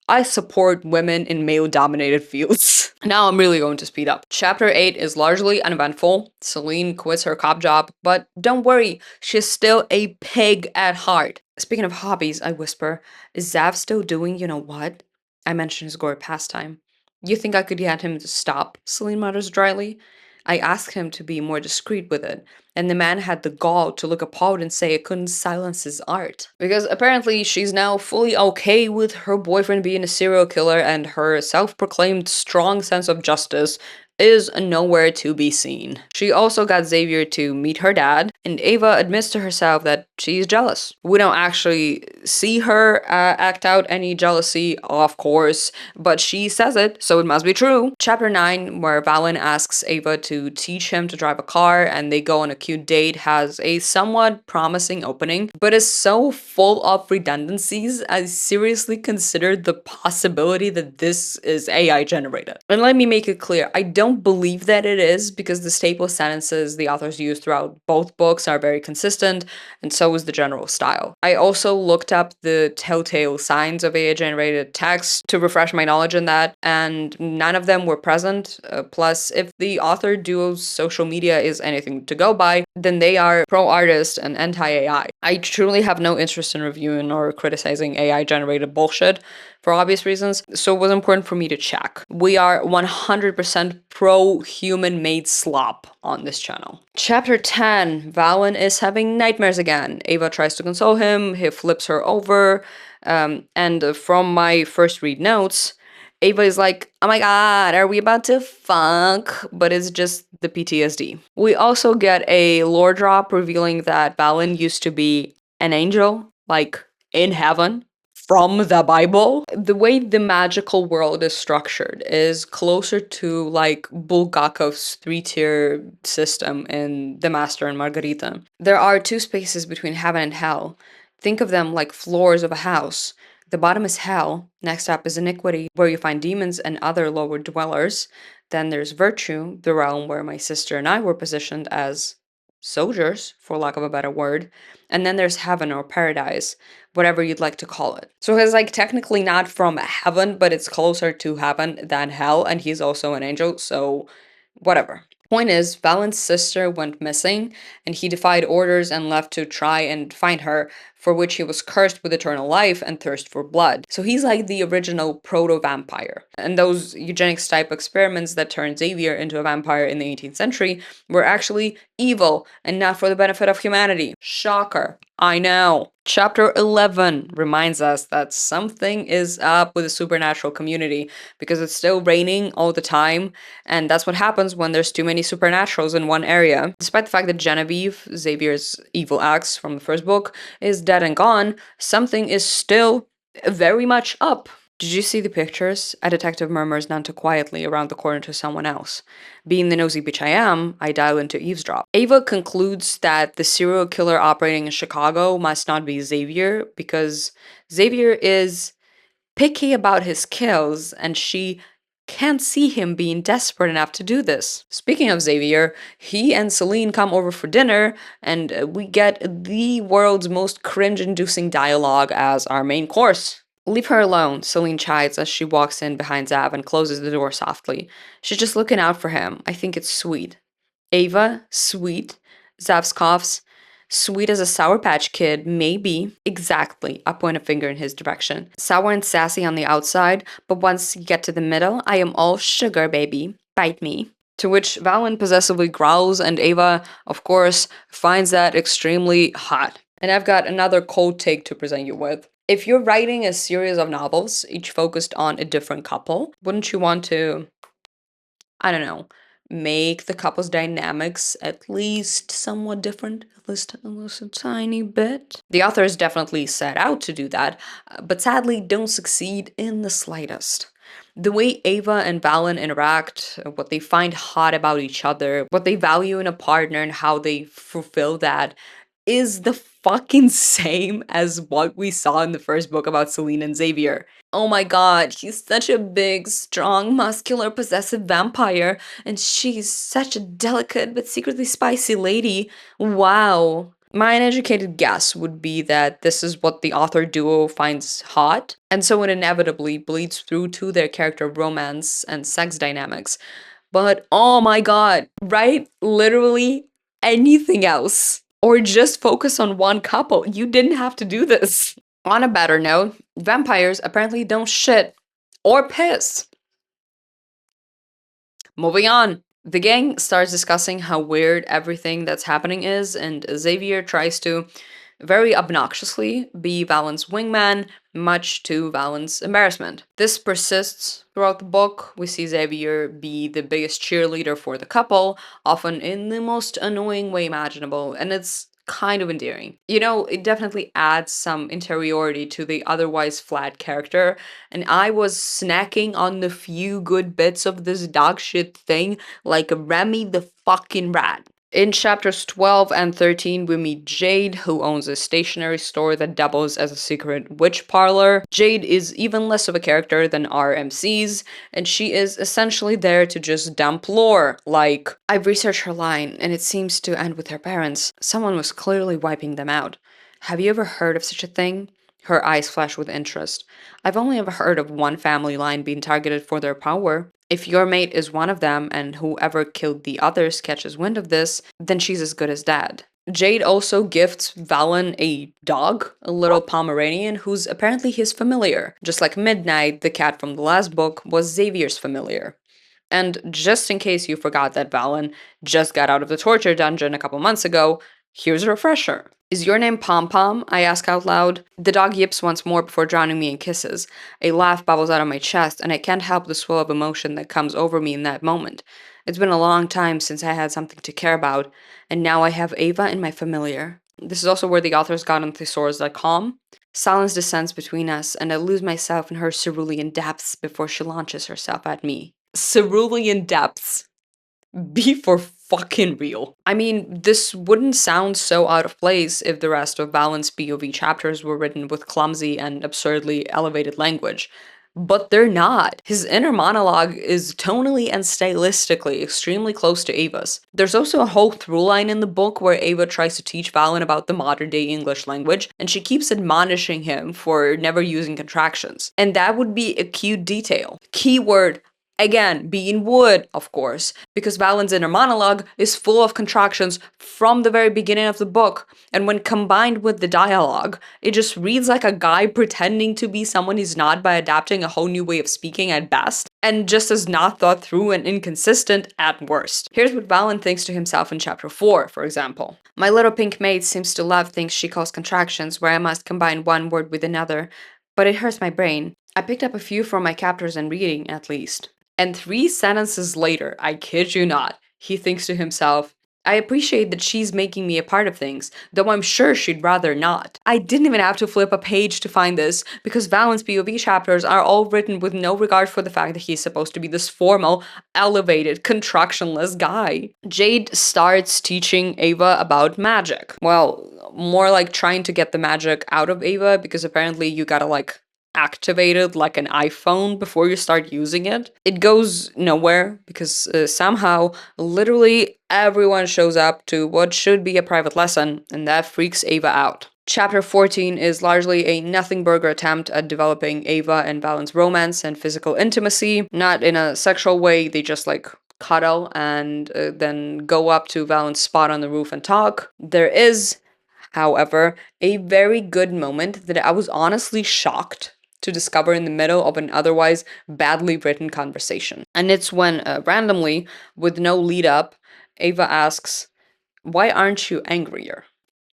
I support women in male-dominated fields. Now I'm really going to speed up. Chapter 8 is largely uneventful. Celine quits her cop job, but don't worry, she's still a pig at heart. Speaking of hobbies, I whisper, is Zav still doing you know what? I mention his gory pastime. You think I could get him to stop? Celine mutters dryly. I asked him to be more discreet with it, and the man had the gall to look appalled and say it couldn't silence his art. Because apparently she's now fully okay with her boyfriend being a serial killer, and her self-proclaimed strong sense of justice is nowhere to be seen. She also got Xavier to meet her dad, and Ava admits to herself that she's jealous. We don't actually see her act out any jealousy, of course, but she says it, so it must be true. Chapter 9, where Valen asks Ava to teach him to drive a car and they go on a cute date, has a somewhat promising opening, but is so full of redundancies, I seriously considered the possibility that this is AI generated. And let me make it clear, I don't believe that it is, because the staple sentences the authors use throughout both books are very consistent, and so is the general style. I also looked up the telltale signs of AI-generated text to refresh my knowledge in that, and none of them were present. Plus, if the author duo's social media is anything to go by, then they are pro-artist and anti-AI. I truly have no interest in reviewing or criticizing AI-generated bullshit, for obvious reasons, so it was important for me to check. We are 100% pro-human-made slop on this channel. Chapter 10, Valen is having nightmares again. Ava tries to console him, he flips her over, and from my first read notes, Ava is like, oh my god, are we about to fuck? But it's just the PTSD. We also get a lore drop revealing that Valen used to be an angel, like in heaven, from the Bible. The way the magical world is structured is closer to like Bulgakov's 3-tier system in The Master and Margarita. There are 2 spaces between heaven and hell. Think of them like floors of a house. The bottom is hell, next up is iniquity, where you find demons and other lower dwellers. Then there's virtue, the realm where my sister and I were positioned as soldiers, for lack of a better word. And then there's heaven or paradise, whatever you'd like to call it. So he's like technically not from heaven, but it's closer to heaven than hell, and he's also an angel, so whatever. Point is, Valen's sister went missing, and he defied orders and left to try and find her, for which he was cursed with eternal life and thirst for blood. So he's like the original proto-vampire. And those eugenics-type experiments that turned Xavier into a vampire in the 18th century were actually evil and not for the benefit of humanity. Shocker. I know. Chapter 11 reminds us that something is up with the supernatural community, because it's still raining all the time, and that's what happens when there's too many supernaturals in one area. Despite the fact that Genevieve, Xavier's evil ex from the first book, is dead and gone, something is still very much up. Did you see the pictures? A detective murmurs none too quietly around the corner to someone else. Being the nosy bitch I am, I dial in to eavesdrop. Ava concludes that the serial killer operating in Chicago must not be Xavier, because Xavier is picky about his kills, and she can't see him being desperate enough to do this. Speaking of Xavier, he and Celine come over for dinner, and we get the world's most cringe-inducing dialogue as our main course. Leave her alone, Celine chides as she walks in behind Zav and closes the door softly. She's just looking out for him. I think it's sweet. Ava, sweet? Zavs coughs. Sweet as a Sour Patch Kid, maybe. Exactly. I point a finger in his direction. Sour and sassy on the outside, but once you get to the middle, I am all sugar, baby. Bite me. To which Valen possessively growls, and Ava, of course, finds that extremely hot. And I've got another cold take to present you with. If you're writing a series of novels, each focused on a different couple, wouldn't you want to, I don't know, make the couple's dynamics at least somewhat different, at least a tiny bit? The authors definitely set out to do that, but sadly don't succeed in the slightest. The way Ava and Valen interact, what they find hot about each other, what they value in a partner, and how they fulfill that is the fucking same as what we saw in the first book about Celine and Xavier. Oh my god, he's such a big, strong, muscular, possessive vampire, and she's such a delicate but secretly spicy lady. Wow. My uneducated guess would be that this is what the author duo finds hot, and so it inevitably bleeds through to their character romance and sex dynamics. But oh my god, write literally anything else. Or just focus on one couple. You didn't have to do this. On a better note, vampires apparently don't shit or piss. Moving on. The gang starts discussing how weird everything that's happening is, and Xavier tries to, very obnoxiously, be Valen's wingman, much to Valen's embarrassment. This persists throughout the book. We see Xavier be the biggest cheerleader for the couple, often in the most annoying way imaginable, and it's kind of endearing. You know, it definitely adds some interiority to the otherwise flat character, and I was snacking on the few good bits of this dog shit thing like Remy the fucking rat. In chapters 12 and 13, we meet Jade, who owns a stationery store that doubles as a secret witch parlor. Jade is even less of a character than our MCs, and she is essentially there to just dump lore. Like, I've researched her line, and it seems to end with her parents. Someone was clearly wiping them out. Have you ever heard of such a thing? Her eyes flash with interest. I've only ever heard of one family line being targeted for their power. If your mate is one of them and whoever killed the others catches wind of this, then she's as good as dead. Jade also gifts Valen a dog, a little Pomeranian who's apparently his familiar. Just like Midnight, the cat from the last book, was Xavier's familiar. And just in case you forgot that Valen just got out of the torture dungeon a couple months ago, here's a refresher. Is your name Pom Pom? I ask out loud. The dog yips once more before drowning me in kisses. A laugh bubbles out of my chest, and I can't help the swell of emotion that comes over me in that moment. It's been a long time since I had something to care about, and now I have Ava and my familiar. This is also where the authors got on thesaurus.com. Silence descends between us, and I lose myself in her cerulean depths before she launches herself at me. Cerulean depths. Be for fucking real. I mean, this wouldn't sound so out of place if the rest of Valen's POV chapters were written with clumsy and absurdly elevated language. But they're not. His inner monologue is tonally and stylistically extremely close to Ava's. There's also a whole through line in the book where Ava tries to teach Valen about the modern day English language, and she keeps admonishing him for never using contractions. And that would be a cute detail. Keyword, again, being would, of course, because Valen's inner monologue is full of contractions from the very beginning of the book, and when combined with the dialogue, it just reads like a guy pretending to be someone he's not by adapting a whole new way of speaking at best, and just as not thought through and inconsistent at worst. Here's what Valen thinks to himself in chapter 4, for example. My little pink maid seems to love things she calls contractions, where I must combine one word with another, but it hurts my brain. I picked up a few from my captors and reading, at least. And 3 sentences later, I kid you not, he thinks to himself, I appreciate that she's making me a part of things, though I'm sure she'd rather not. I didn't even have to flip a page to find this, because Valen's POV chapters are all written with no regard for the fact that he's supposed to be this formal, elevated, contractionless guy. Jade starts teaching Ava about magic. Well, more like trying to get the magic out of Ava, because apparently you gotta activated like an iPhone before you start using it. It goes nowhere because somehow literally everyone shows up to what should be a private lesson, and that freaks Ava out. Chapter 14 is largely a nothing burger attempt at developing Ava and Valen's romance and physical intimacy. Not in a sexual way, they just cuddle and then go up to Valen's spot on the roof and talk. There is, however, a very good moment that I was honestly shocked to discover in the middle of an otherwise badly written conversation. And it's when, randomly, with no lead up, Ava asks, "Why aren't you angrier?"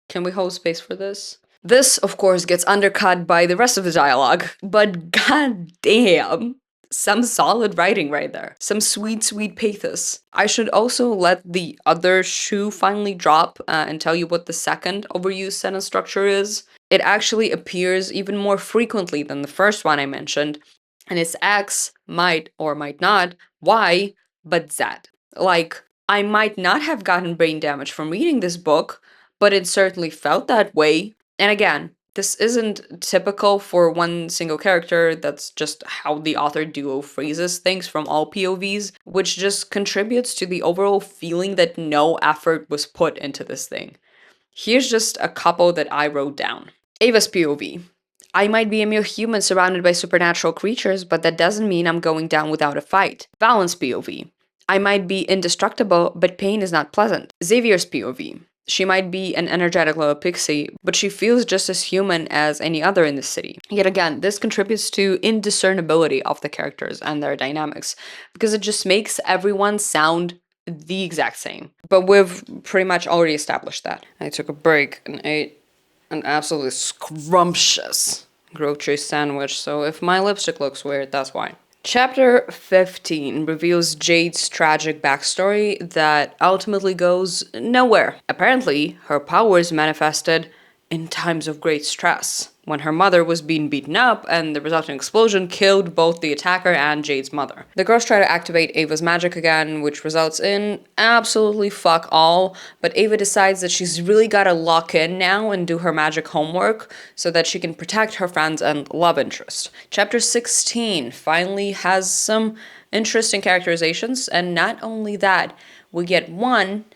Can we hold space for this? This, of course, gets undercut by the rest of the dialogue, but goddamn, some solid writing right there. Some sweet, sweet pathos. I should also let the other shoe finally drop and tell you what the second overused sentence structure is. It actually appears even more frequently than the first one I mentioned, and it's X might or might not, Y, but Z. Like, I might not have gotten brain damage from reading this book, but it certainly felt that way. And again, this isn't typical for one single character, that's just how the author duo phrases things from all POVs, which just contributes to the overall feeling that no effort was put into this thing. Here's just a couple that I wrote down. Ava's POV. I might be a mere human surrounded by supernatural creatures, but that doesn't mean I'm going down without a fight. Valen's POV. I might be indestructible, but pain is not pleasant. Xavier's POV. She might be an energetic little pixie, but she feels just as human as any other in the city. Yet again, this contributes to indiscernibility of the characters and their dynamics, because it just makes everyone sound the exact same. But we've pretty much already established that. I took a break and ate an absolutely scrumptious grilled cheese sandwich, so if my lipstick looks weird, that's why. Chapter 15 reveals Jade's tragic backstory that ultimately goes nowhere. Apparently, her powers manifested in times of great stress, when her mother was being beaten up and the resulting explosion killed both the attacker and Jade's mother. The girls try to activate Ava's magic again, which results in absolutely fuck all, but Ava decides that she's really gotta lock in now and do her magic homework so that she can protect her friends and love interest. Chapter 16 finally has some interesting characterizations, and not only that, we get one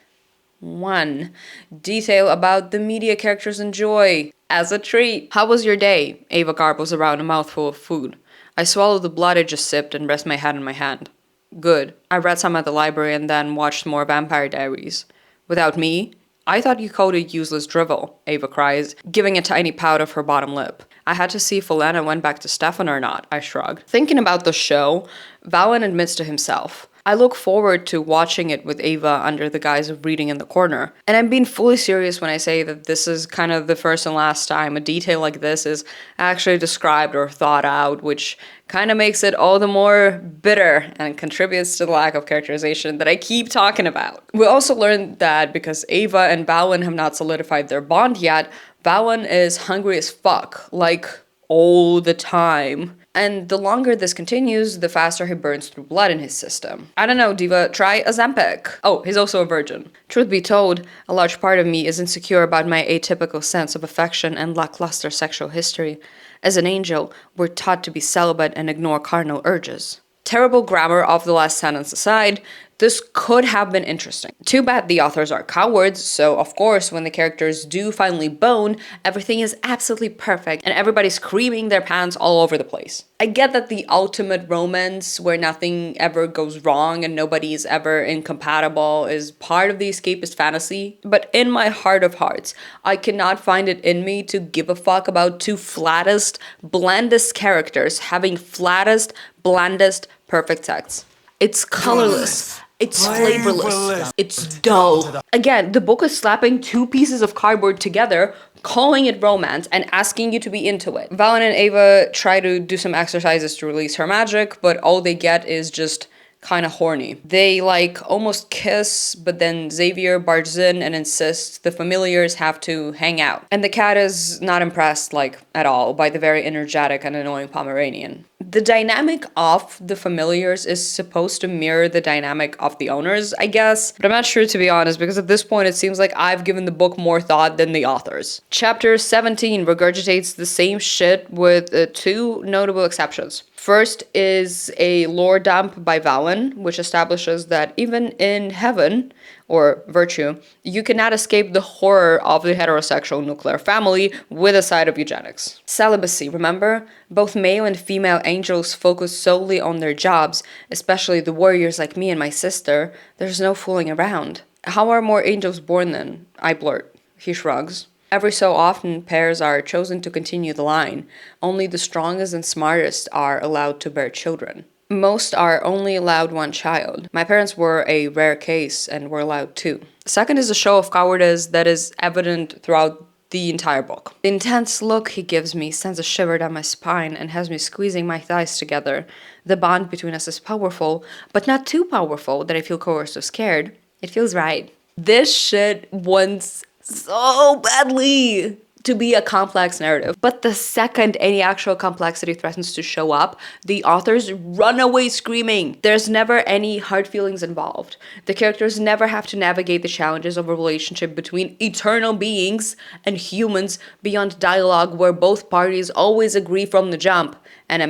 detail about the media characters enjoy as a treat. How was your day? Ava garbles around a mouthful of food. I swallow the blood I just sipped and rest my head in my hand. Good. I read some at the library and then watched more Vampire Diaries. Without me? I thought you called it useless drivel, Ava cries, giving a tiny pout of her bottom lip. I had to see if Elena went back to Stefan or not, I shrugged. Thinking about the show, Valen admits to himself, I look forward to watching it with Ava under the guise of reading in the corner. And I'm being fully serious when I say that this is kind of the first and last time a detail like this is actually described or thought out, which kind of makes it all the more bitter and contributes to the lack of characterization that I keep talking about. We also learned that because Ava and Valen have not solidified their bond yet, Valen is hungry as fuck, like all the time. And the longer this continues, the faster he burns through blood in his system. I don't know, Diva, try Ozempic. Oh, he's also a virgin. Truth be told, a large part of me is insecure about my atypical sense of affection and lackluster sexual history. As an angel, we're taught to be celibate and ignore carnal urges. Terrible grammar of the last sentence aside, this could have been interesting. Too bad the authors are cowards, so of course when the characters do finally bone, everything is absolutely perfect and everybody's screaming their pants all over the place. I get that the ultimate romance where nothing ever goes wrong and nobody is ever incompatible is part of the escapist fantasy, but in my heart of hearts, I cannot find it in me to give a fuck about two flattest, blandest characters having flattest, blandest, perfect sex. It's colorless. It's flavorless. It's dull. Again, the book is slapping two pieces of cardboard together, calling it romance, and asking you to be into it. Valen and Ava try to do some exercises to release her magic, but all they get is just kind of horny. They almost kiss, but then Xavier barges in and insists the familiars have to hang out. And the cat is not impressed at all by the very energetic and annoying Pomeranian. The dynamic of the familiars is supposed to mirror the dynamic of the owners, I guess, but I'm not sure to be honest, because at this point it seems like I've given the book more thought than the authors. Chapter 17 regurgitates the same shit with two notable exceptions. First is a lore dump by Valen, which establishes that even in heaven, or virtue, you cannot escape the horror of the heterosexual nuclear family with a side of eugenics. Celibacy, remember? Both male and female angels focus solely on their jobs, especially the warriors like me and my sister. There's no fooling around. How are more angels born then? I blurt. He shrugs. Every so often, pairs are chosen to continue the line. Only the strongest and smartest are allowed to bear children. Most are only allowed one child. My parents were a rare case and were allowed two. Second is a show of cowardice that is evident throughout the entire book. The intense look he gives me sends a shiver down my spine and has me squeezing my thighs together. The bond between us is powerful, but not too powerful that I feel coerced or scared. It feels right. This shit wants so badly to be a complex narrative. But the second any actual complexity threatens to show up, the authors run away screaming. There's never any hard feelings involved. The characters never have to navigate the challenges of a relationship between eternal beings and humans beyond dialogue where both parties always agree from the jump. And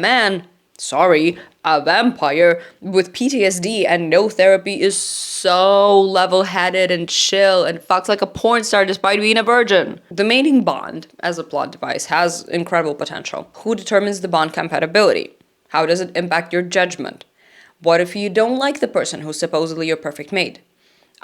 a vampire with PTSD and no therapy is so level-headed and chill and fucks like a porn star despite being a virgin. The mating bond, as a plot device, has incredible potential. Who determines the bond compatibility? How does it impact your judgment? What if you don't like the person who's supposedly your perfect mate?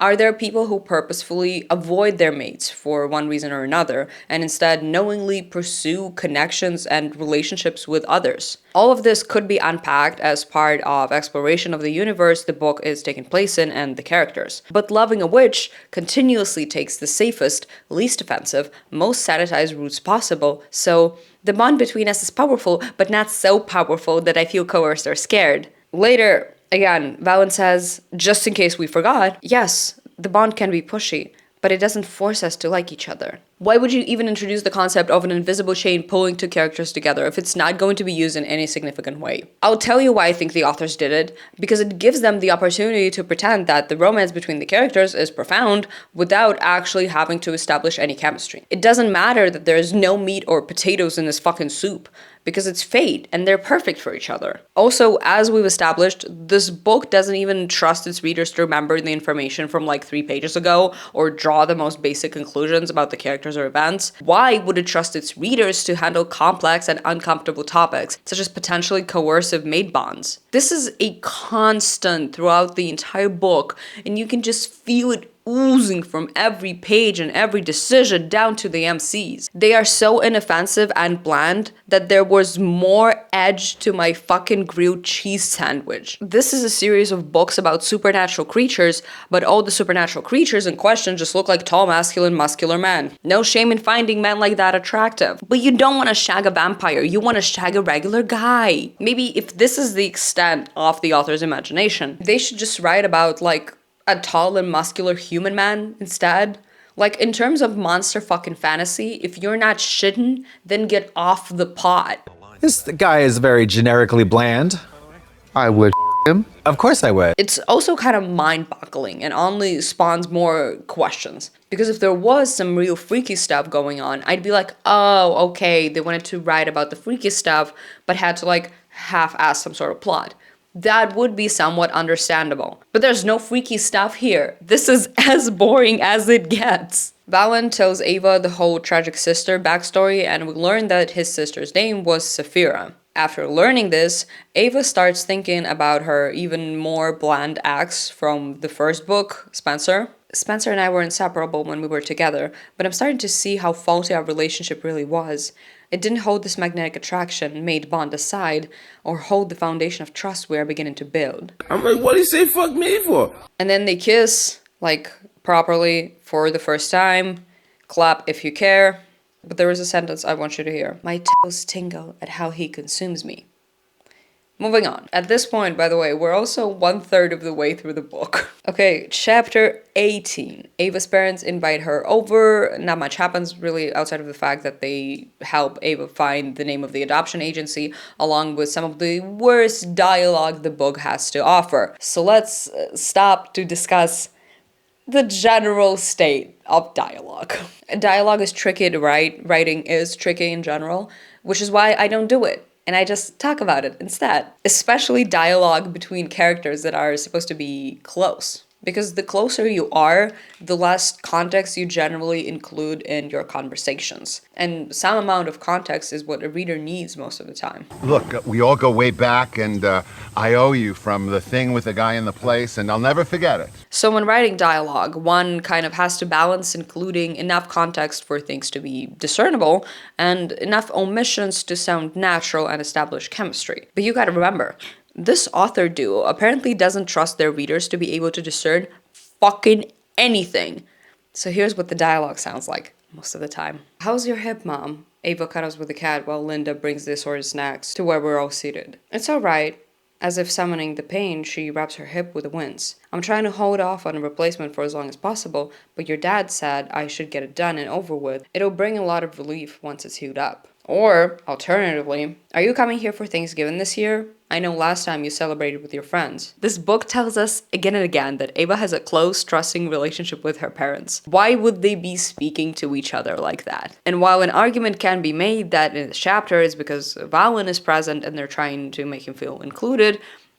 Are there people who purposefully avoid their mates for one reason or another and instead knowingly pursue connections and relationships with others? All of this could be unpacked as part of exploration of the universe the book is taking place in and the characters. But loving a witch continuously takes the safest, least offensive, most sanitized routes possible, so the bond between us is powerful, but not so powerful that I feel coerced or scared. Later, again, Valen says, just in case we forgot, yes, the bond can be pushy, but it doesn't force us to like each other. Why would you even introduce the concept of an invisible chain pulling two characters together if it's not going to be used in any significant way? I'll tell you why I think the authors did it, because it gives them the opportunity to pretend that the romance between the characters is profound without actually having to establish any chemistry. It doesn't matter that there's no meat or potatoes in this fucking soup, because it's fate and they're perfect for each other. Also, as we've established, this book doesn't even trust its readers to remember the information from like 3 pages ago or draw the most basic conclusions about the characters or events. Why would it trust its readers to handle complex and uncomfortable topics, such as potentially coercive mate bonds? This is a constant throughout the entire book, and you can just feel it oozing from every page and every decision down to the MCs. They are so inoffensive and bland that there was more edge to my fucking grilled cheese sandwich. This is a series of books about supernatural creatures, but all the supernatural creatures in question just look like tall, masculine, muscular men. No shame in finding men like that attractive. But you don't want to shag a vampire, you want to shag a regular guy. Maybe if this is the extent of the author's imagination, they should just write about like a tall and muscular human man instead. Like, in terms of monster fucking fantasy, if you're not shitting, then get off the pot.
This guy is very generically bland.
I would him.
Of course I would.
It's also kind of mind-boggling and only spawns more questions. Because if there was some real freaky stuff going on, I'd be like, oh, okay, they wanted to write about the freaky stuff, but had to like half-ass some sort of plot. That would be somewhat understandable. But there's no freaky stuff here. This is as boring as it gets. Valen tells Ava the whole tragic sister backstory, and we learn that his sister's name was Saphira. After learning this, Ava starts thinking about her even more bland ex from the first book, Spencer. Spencer and I were inseparable when we were together, but I'm starting to see how faulty our relationship really was. It didn't hold this magnetic attraction, made bond aside, or hold the foundation of trust we are beginning to build.
I'm like, what do you say fuck me for?
And then they kiss, like, properly for the first time. Clap if you care. But there is a sentence I want you to hear. My toes tingle at how he consumes me. Moving on. At this point, by the way, we're also 1/3 of the way through the book. Okay, chapter 18. Ava's parents invite her over. Not much happens really outside of the fact that they help Ava find the name of the adoption agency, along with some of the worst dialogue the book has to offer. So let's stop to discuss the general state of dialogue. Dialogue is tricky to write. Writing is tricky in general, which is why I don't do it. And I just talk about it instead. Especially dialogue between characters that are supposed to be close. Because the closer you are, the less context you generally include in your conversations. And some amount of context is what a reader needs most of the time.
Look, we all go way back, and I owe you from the thing with the guy in the place, and I'll never forget it.
So when writing dialogue, one kind of has to balance including enough context for things to be discernible and enough omissions to sound natural and establish chemistry. But you gotta remember, this author duo apparently doesn't trust their readers to be able to discern fucking anything. So here's what the dialogue sounds like most of the time. "How's your hip, Mom?" Ava cuddles with the cat while Linda brings the assorted snacks to where we're all seated. "It's alright." As if summoning the pain, she wraps her hip with a wince. "I'm trying to hold off on a replacement for as long as possible, but your dad said I should get it done and over with. It'll bring a lot of relief once it's healed up." Or, alternatively, "Are you coming here for Thanksgiving this year? I know last time you celebrated with your friends." This book tells us again and again that Ava has a close, trusting relationship with her parents. Why would they be speaking to each other like that? And while an argument can be made that in this chapter is because Valen is present and they're trying to make him feel included,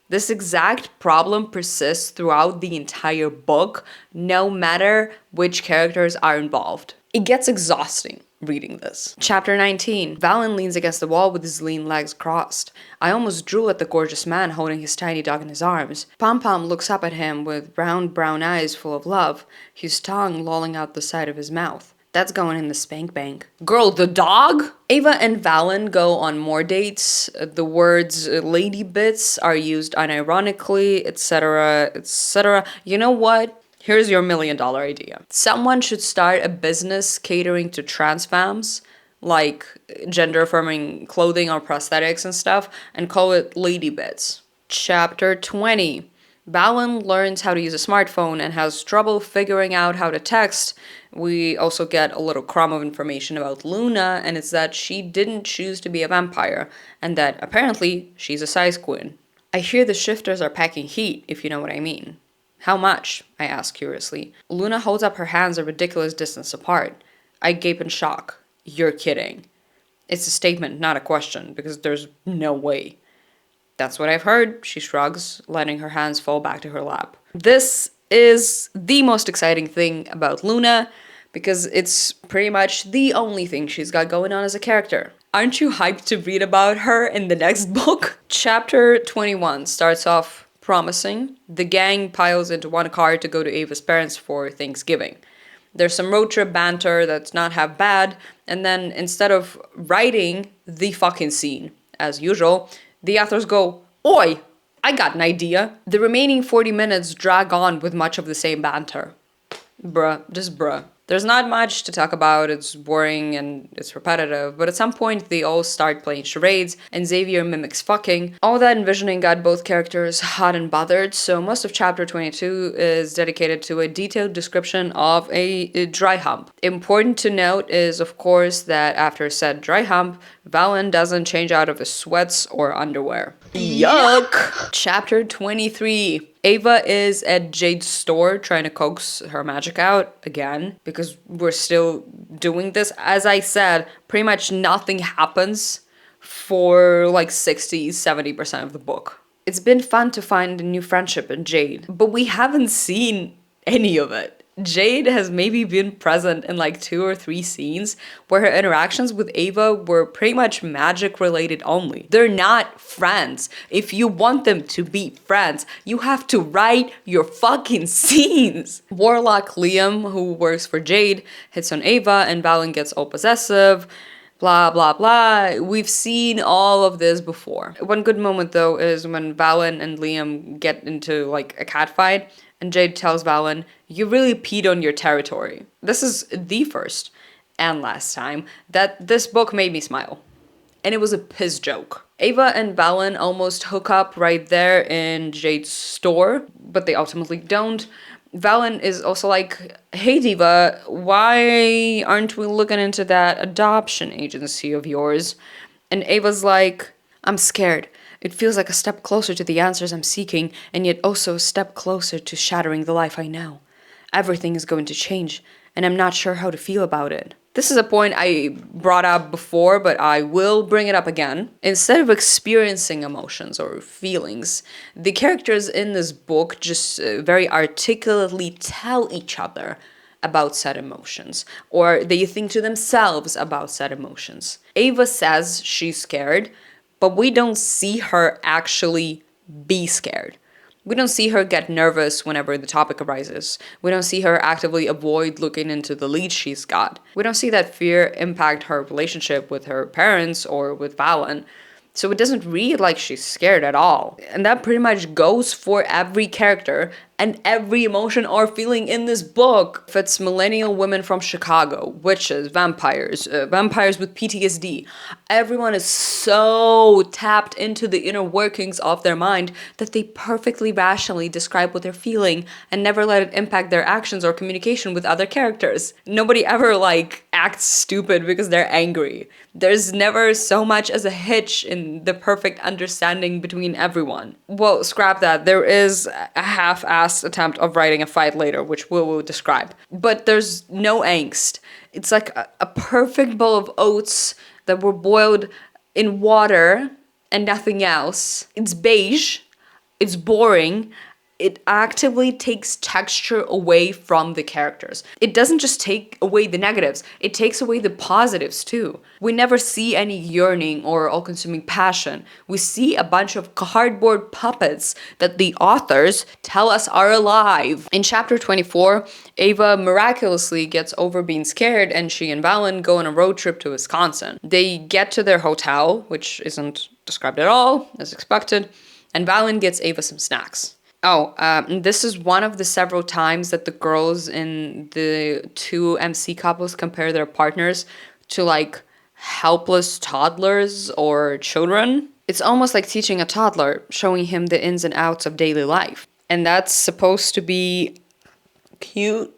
this exact problem persists throughout the entire book, no matter which characters are involved. It gets exhausting reading this. Chapter 19. Valen leans against the wall with his lean legs crossed. I almost drool at the gorgeous man holding his tiny dog in his arms. Pom-Pom looks up at him with round brown eyes full of love, his tongue lolling out the side of his mouth. That's going in the spank bank. Girl, the dog? Ava and Valen go on more dates. The words lady bits are used unironically, etc., etc. You know what? Here's your $1 million idea. Someone should start a business catering to trans femmes, like gender-affirming clothing or prosthetics and stuff, and call it Lady Bits. Chapter 20. Valen learns how to use a smartphone and has trouble figuring out how to text. We also get a little crumb of information about Luna, and it's that she didn't choose to be a vampire, and that apparently she's a size queen. I hear the shifters are packing heat, if you know what I mean. How much? I ask curiously. Luna holds up her hands a ridiculous distance apart. I gape in shock. You're kidding. It's a statement, not a question, because there's no way. That's what I've heard, she shrugs, letting her hands fall back to her lap. This is the most exciting thing about Luna, because it's pretty much the only thing she's got going on as a character. Aren't you hyped to read about her in the next book? Chapter 21 starts off promising. The gang piles into one car to go to Ava's parents for Thanksgiving. There's some road trip banter that's not half bad, and then instead of writing the fucking scene, as usual, the authors go, "Oi, I got an idea." The remaining 40 minutes drag on with much of the same banter. Bruh, just bruh. There's not much to talk about, it's boring and it's repetitive, but at some point they all start playing charades and Xavier mimics fucking. All that envisioning got both characters hot and bothered, so most of chapter 22 is dedicated to a detailed description of a dry hump. Important to note is, of course, that after said dry hump, Valen doesn't change out of his sweats or underwear. Yuck! Chapter 23. Ava is at Jade's store trying to coax her magic out again, because we're still doing this. As I said, pretty much nothing happens for like 60-70% of the book. It's been fun to find a new friendship in Jade, but we haven't seen any of it. Jade has maybe been present in like 2 or 3 scenes where her interactions with Ava were pretty much magic related only. They're not friends. If you want them to be friends, you have to write your fucking scenes. Warlock Liam, who works for Jade, hits on Ava and Valen gets all possessive. Blah, blah, blah. We've seen all of this before. One good moment though is when Valen and Liam get into like a catfight and Jade tells Valen, "You really peed on your territory." This is the first and last time that this book made me smile. And it was a piss joke. Ava and Valen almost hook up right there in Jade's store, but they ultimately don't. Valen is also like, "Hey Diva, why aren't we looking into that adoption agency of yours?" And Ava's like, "I'm scared. It feels like a step closer to the answers I'm seeking, and yet also a step closer to shattering the life I know. Everything is going to change, and I'm not sure how to feel about it." This is a point I brought up before, but I will bring it up again. Instead of experiencing emotions or feelings, the characters in this book just very articulately tell each other about said emotions, or they think to themselves about said emotions. Ava says she's scared, but we don't see her actually be scared. We don't see her get nervous whenever the topic arises. We don't see her actively avoid looking into the lead she's got. We don't see that fear impact her relationship with her parents or with Valen. So it doesn't read like she's scared at all. And that pretty much goes for every character and every emotion or feeling in this book. If it's millennial women from Chicago, witches, vampires, vampires with PTSD, everyone is so tapped into the inner workings of their mind that they perfectly rationally describe what they're feeling and never let it impact their actions or communication with other characters. Nobody ever acts stupid because they're angry. There's never so much as a hitch in the perfect understanding between everyone. Well, scrap that. There is a half-assed attempt of writing a fight later, which we will describe. But there's no angst. It's like a perfect bowl of oats that were boiled in water and nothing else. It's beige. It's boring. It actively takes texture away from the characters. It doesn't just take away the negatives, it takes away the positives too. We never see any yearning or all-consuming passion. We see a bunch of cardboard puppets that the authors tell us are alive. In chapter 24, Ava miraculously gets over being scared and she and Valen go on a road trip to Wisconsin. They get to their hotel, which isn't described at all, as expected, and Valen gets Ava some snacks. This is one of the several times that the girls in the two MC couples compare their partners to helpless toddlers or children. It's almost like teaching a toddler, showing him the ins and outs of daily life. And that's supposed to be cute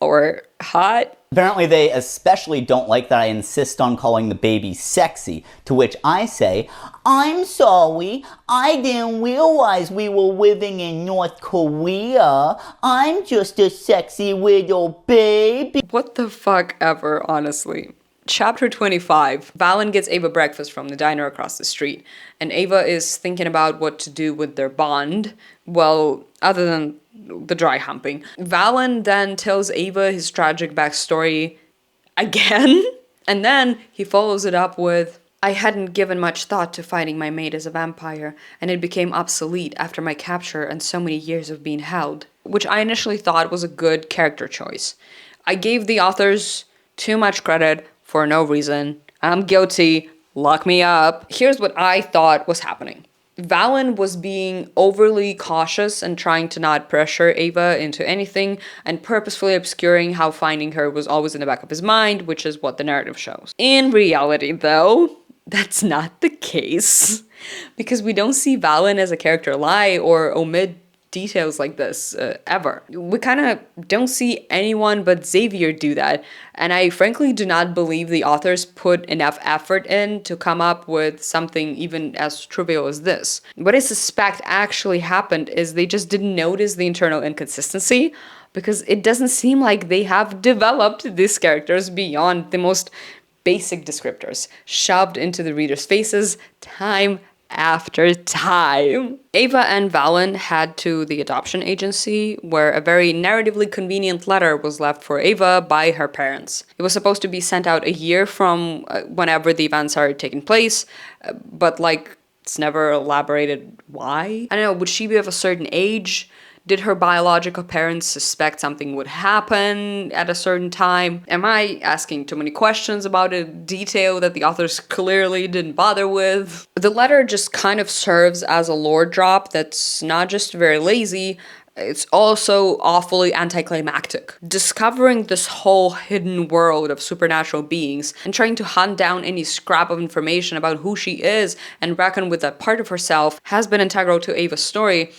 or hot.
Apparently they especially don't like that I insist on calling the baby sexy, to which I say, I'm sorry, I didn't realize we were living in North Korea. I'm just a sexy little baby.
What the fuck ever, honestly. Chapter 25. Valen gets Ava breakfast from the diner across the street, and Ava is thinking about what to do with their bond. Well, other than the dry humping. Valen then tells Ava his tragic backstory again, and then he follows it up with, I hadn't given much thought to finding my mate as a vampire, and it became obsolete after my capture and so many years of being held, which I initially thought was a good character choice. I gave the authors too much credit for no reason. I'm guilty. Lock me up. Here's what I thought was happening. Valen was being overly cautious and trying to not pressure Ava into anything and purposefully obscuring how finding her was always in the back of his mind, which is what the narrative shows. In reality, though, that's not the case, because we don't see Valen as a character lie or omit details like this ever. We kind of don't see anyone but Xavier do that, and I frankly do not believe the authors put enough effort in to come up with something even as trivial as this. What I suspect actually happened is they just didn't notice the internal inconsistency, because it doesn't seem like they have developed these characters beyond the most basic descriptors shoved into the reader's faces time after time. Ava and Valen head to the adoption agency, where a very narratively convenient letter was left for Ava by her parents. It was supposed to be sent out a year from whenever the events are taking place, but it's never elaborated why. I don't know, would she be of a certain age? Did her biological parents suspect something would happen at a certain time? Am I asking too many questions about a detail that the authors clearly didn't bother with? The letter just kind of serves as a lore drop that's not just very lazy, it's also awfully anticlimactic. Discovering this whole hidden world of supernatural beings and trying to hunt down any scrap of information about who she is and reckon with that part of herself has been integral to Ava's story.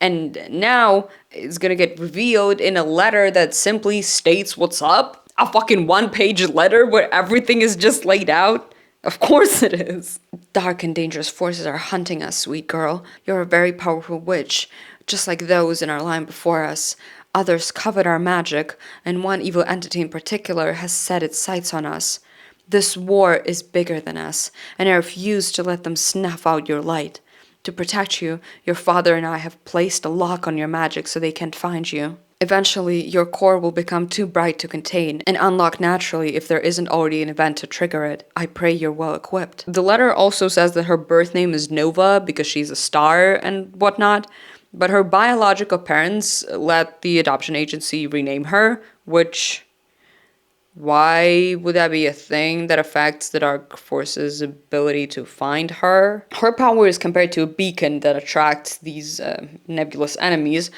And now it's gonna get revealed in a letter that simply states what's up? A fucking one-page letter where everything is just laid out? Of course it is. Dark and dangerous forces are hunting us, sweet girl. You're a very powerful witch, just like those in our line before us. Others covet our magic, and one evil entity in particular has set its sights on us. This war is bigger than us, and I refuse to let them snuff out your light. To protect you, your father and I have placed a lock on your magic so they can't find you. Eventually, your core will become too bright to contain and unlock naturally if there isn't already an event to trigger it. I pray you're well equipped. The letter also says that her birth name is Nova because she's a star and whatnot, but her biological parents let the adoption agency rename her, which... why would that be a thing that affects the Dark Force's ability to find her? Her power is compared to a beacon that attracts these nebulous enemies,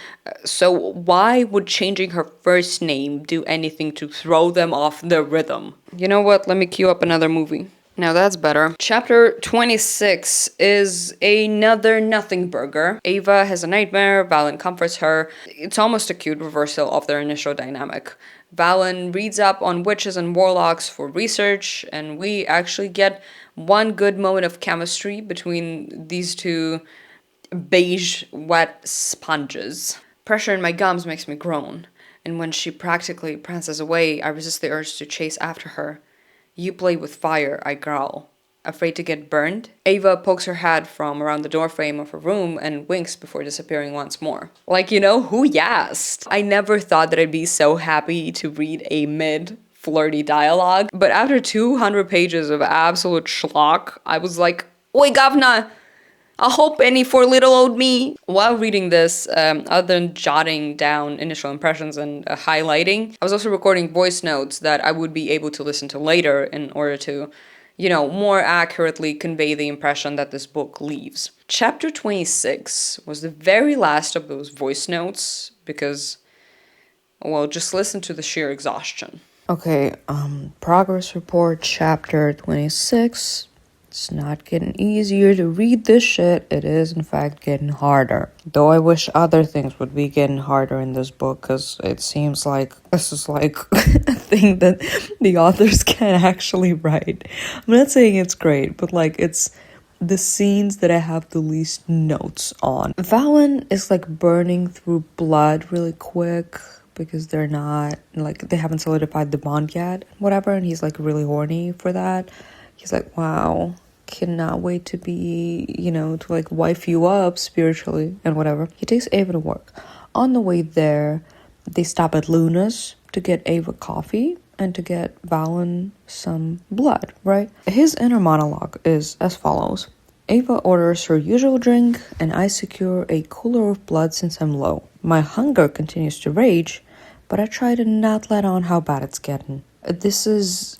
so why would changing her first name do anything to throw them off their rhythm? You know what, let me cue up another movie. Now that's better. Chapter 26 is another nothing burger. Ava has a nightmare, Valen comforts her. It's almost a cute reversal of their initial dynamic. Valen reads up on witches and warlocks for research, and we actually get one good moment of chemistry between these two beige, wet sponges. Pressure in my gums makes me groan, and when she practically prances away, I resist the urge to chase after her. You play with fire, I growl. Afraid to get burned? Ava pokes her head from around the doorframe of her room and winks before disappearing once more. Like, you know, who yassed? I never thought that I'd be so happy to read a mid-flirty dialogue, but after 200 pages of absolute schlock, I was like, oi govna! I hope any for little old me. While reading this, other than jotting down initial impressions and highlighting, I was also recording voice notes that I would be able to listen to later in order to, you know, more accurately convey the impression that this book leaves. Chapter 26 was the very last of those voice notes because, well, just listen to the sheer exhaustion. Okay, progress report, chapter 26. It's not getting easier to read this shit. It is, in fact, getting harder. Though I wish other things would be getting harder in this book, because it seems like this is like a thing that the authors can actually write. I'm not saying it's great, but like it's the scenes that I have the least notes on. Valen is like burning through blood really quick because they're not, like, they haven't solidified the bond yet, whatever, and he's like really horny for that. He's like, wow, cannot wait to be, you know, to like wife you up spiritually and whatever. He takes Ava to work. On the way there, they stop at Luna's to get Ava coffee and to get Valen some blood, right? His inner monologue is as follows. Ava orders her usual drink and I secure a cooler of blood since I'm low. My hunger continues to rage, but I try to not let on how bad it's getting. This is...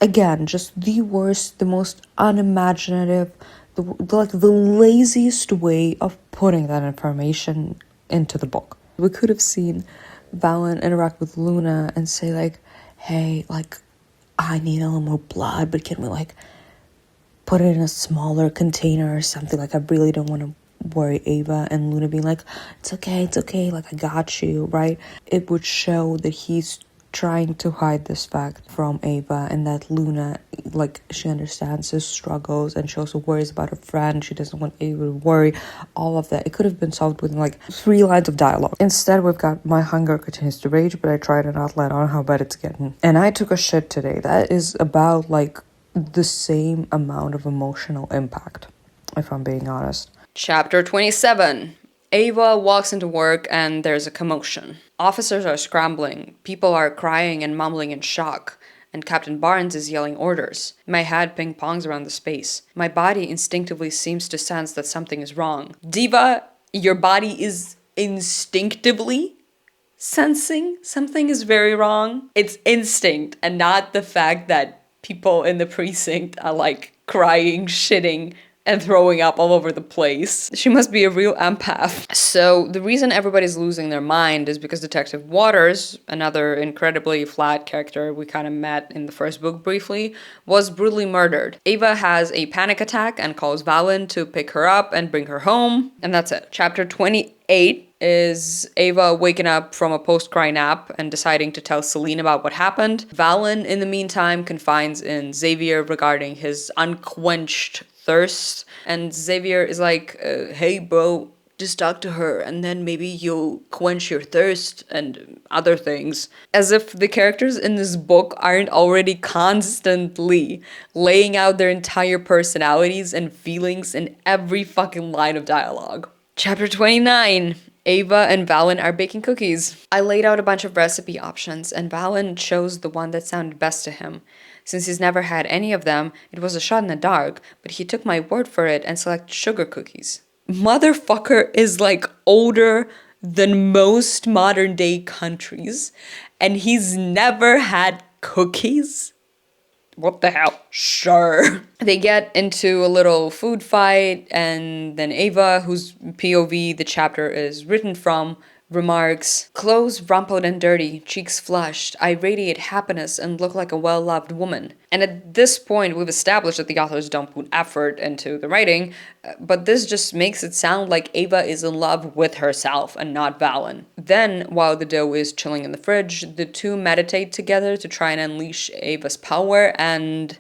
again, just the worst, the most unimaginative, the laziest way of putting that information into the book. We could have seen Valen interact with Luna and say like, hey, like, I need a little more blood, but can we like put it in a smaller container or something? Like, I really don't want to worry Ava, and Luna being like, it's okay, like, I got you, right? It would show that he's trying to hide this fact from Ava, and that Luna, like, she understands his struggles and she also worries about her friend. She doesn't want Ava to worry. All of that, it could have been solved within like 3 lines of dialogue. Instead, we've got my hunger continues to rage, but I try to not let on how bad it's getting. And I took a shit today. That is about like the same amount of emotional impact, if I'm being honest. Chapter 27. Ava walks into work and there's a commotion. Officers are scrambling, people are crying and mumbling in shock, and Captain Barnes is yelling orders. My head ping-pongs around the space. My body instinctively seems to sense that something is wrong. Diva, your body is instinctively sensing something is very wrong? It's instinct and not the fact that people in the precinct are like crying, shitting, and throwing up all over the place. She must be a real empath. So the reason everybody's losing their mind is because Detective Waters, another incredibly flat character we kind of met in the first book briefly, was brutally murdered. Ava has a panic attack and calls Valen to pick her up and bring her home, and that's it. Chapter 28 is Ava waking up from a post-cry nap and deciding to tell Celine about what happened. Valen, in the meantime, confides in Xavier regarding his unquenched thirst, and Xavier is like, hey bro, just talk to her and then maybe you'll quench your thirst and other things. As if the characters in this book aren't already constantly laying out their entire personalities and feelings in every fucking line of dialogue. Chapter 29. Ava and Valen are baking cookies. I laid out a bunch of recipe options and Valen chose the one that sounded best to him. Since he's never had any of them, it was a shot in the dark, but he took my word for it and selected sugar cookies. Motherfucker is like older than most modern day countries, and he's never had cookies? What the hell? Sure. They get into a little food fight, and then Ava, whose POV the chapter is written from, remarks, "Clothes rumpled and dirty, cheeks flushed, I radiate happiness and look like a well-loved woman." And at this point, we've established that the authors don't put effort into the writing, but this just makes it sound like Ava is in love with herself and not Valen. Then, while the dough is chilling in the fridge, the two meditate together to try and unleash Ava's power and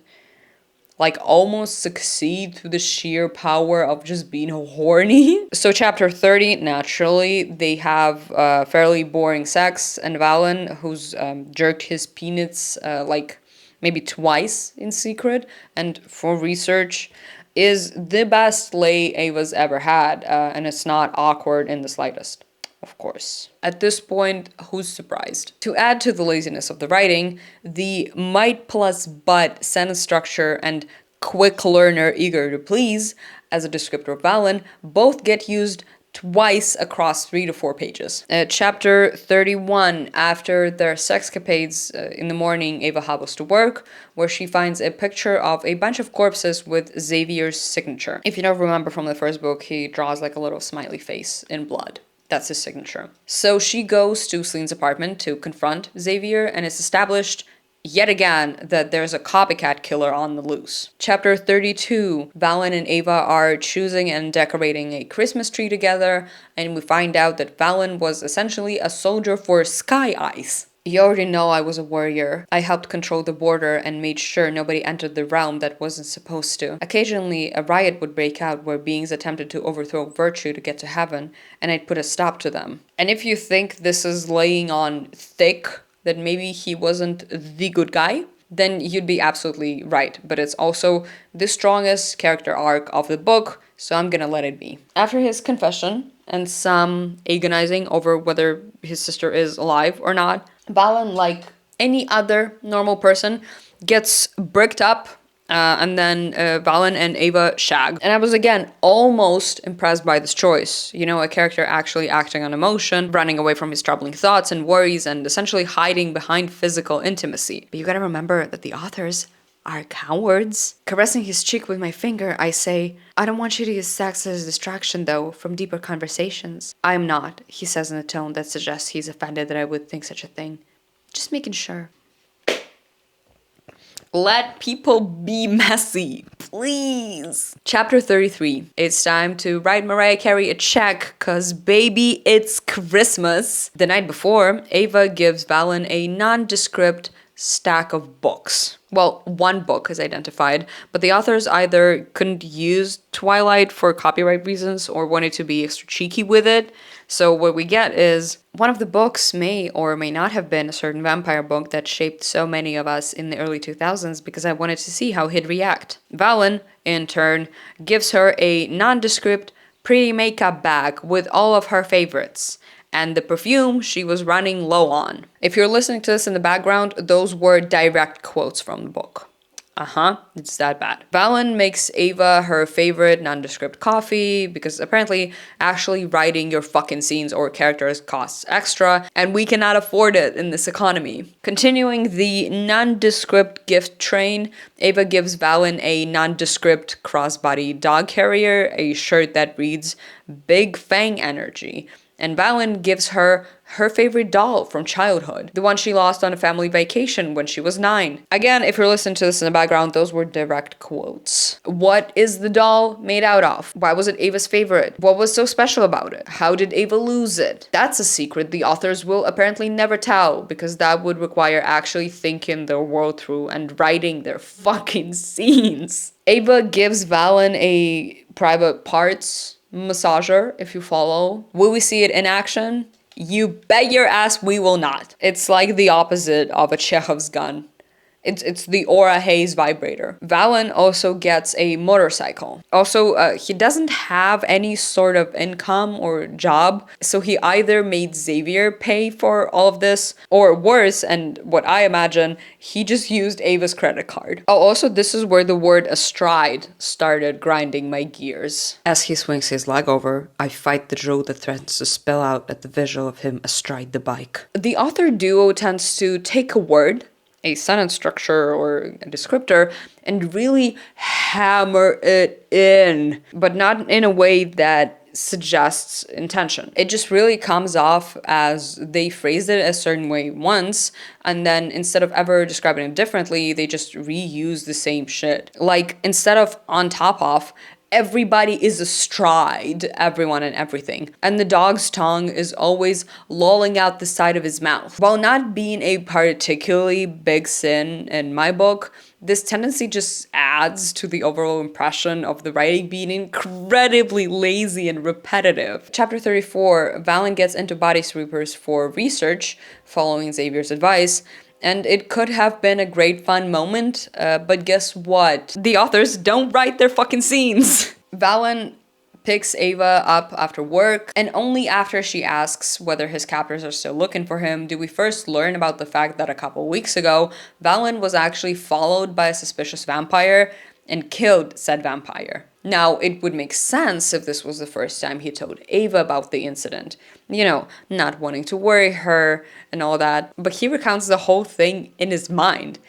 like almost succeed through the sheer power of just being horny. So chapter 30, naturally, they have fairly boring sex, and Valen, who's jerked his peanuts like maybe twice in secret, and for research, is the best lay Ava's ever had, and it's not awkward in the slightest. Of course. At this point, who's surprised? To add to the laziness of the writing, the might plus but sentence structure and quick learner eager to please as a descriptor of Valen both get used twice across 3 to 4 pages. Chapter 31, after their sexcapades in the morning, Ava hobbles to work, where she finds a picture of a bunch of corpses with Xavier's signature. If you don't remember from the first book, he draws like a little smiley face in blood. That's his signature. So she goes to Celine's apartment to confront Xavier, and it's established yet again that there's a copycat killer on the loose. Chapter 32, Valen and Ava are choosing and decorating a Christmas tree together, and we find out that Valen was essentially a soldier for Sky Ice. You already know I was a warrior. I helped control the border and made sure nobody entered the realm that wasn't supposed to. Occasionally, a riot would break out where beings attempted to overthrow virtue to get to heaven, and I'd put a stop to them. And if you think this is laying on thick, that maybe he wasn't the good guy, then you'd be absolutely right. But it's also the strongest character arc of the book, so I'm gonna let it be. After his confession and some agonizing over whether his sister is alive or not, Valen, like any other normal person, gets bricked up, and then Valen and Ava shag. And I was again almost impressed by this choice. You know, a character actually acting on emotion, running away from his troubling thoughts and worries, and essentially hiding behind physical intimacy. But you gotta remember that the authors are cowards. Caressing his cheek with my finger, I say, "I don't want you to use sex as a distraction, though, from deeper conversations." "I am not," he says in a tone that suggests he's offended that I would think such a thing. Just making sure. Let people be messy, please. Chapter 33. It's time to write Mariah Carey a check, cause baby, it's Christmas. The night before, Ava gives Valen a nondescript stack of books. Well, one book is identified, but the authors either couldn't use Twilight for copyright reasons or wanted to be extra cheeky with it. So what we get is one of the books may or may not have been a certain vampire book that shaped so many of us in the early 2000s because I wanted to see how he'd react. Valen, in turn, gives her a nondescript pretty makeup bag with all of her favorites and the perfume she was running low on. If you're listening to this in the background, those were direct quotes from the book. It's that bad. Valen makes Ava her favorite nondescript coffee because apparently actually writing your fucking scenes or characters costs extra and we cannot afford it in this economy. Continuing the nondescript gift train, Ava gives Valen a nondescript crossbody dog carrier, a shirt that reads Big Fang Energy, and Valen gives her her favorite doll from childhood, the one she lost on a family vacation when she was 9. Again, if you're listening to this in the background, those were direct quotes. What is the doll made out of? Why was it Ava's favorite? What was so special about it? How did Ava lose it? That's a secret the authors will apparently never tell, because that would require actually thinking their world through and writing their fucking scenes. Ava gives Valen a private parts massager, if you follow. Will we see it in action? You bet your ass we will not. It's like the opposite of a Chekhov's gun. It's the Aura Haze vibrator. Valen also gets a motorcycle. Also, he doesn't have any sort of income or job, so he either made Xavier pay for all of this, or worse, and what I imagine, he just used Ava's credit card. Oh, also, this is where the word astride started grinding my gears. As he swings his leg over, I fight the drool that threatens to spill out at the visual of him astride the bike. The author duo tends to take a word, a sentence structure or a descriptor, and really hammer it in, but not in a way that suggests intention. It just really comes off as they phrased it a certain way once, and then instead of ever describing it differently, they just reuse the same shit. Like, instead of on top of, everybody is astride everyone and everything. And the dog's tongue is always lolling out the side of his mouth. While not being a particularly big sin in my book, this tendency just adds to the overall impression of the writing being incredibly lazy and repetitive. Chapter 34, Valen gets into body sweepers for research, following Xavier's advice. And it could have been a great fun moment, but guess what? The authors don't write their fucking scenes. Valen picks Ava up after work, and only after she asks whether his captors are still looking for him do we first learn about the fact that a couple weeks ago, Valen was actually followed by a suspicious vampire and killed said vampire. Now, it would make sense if this was the first time he told Ava about the incident. You know, not wanting to worry her and all that. But he recounts the whole thing in his mind,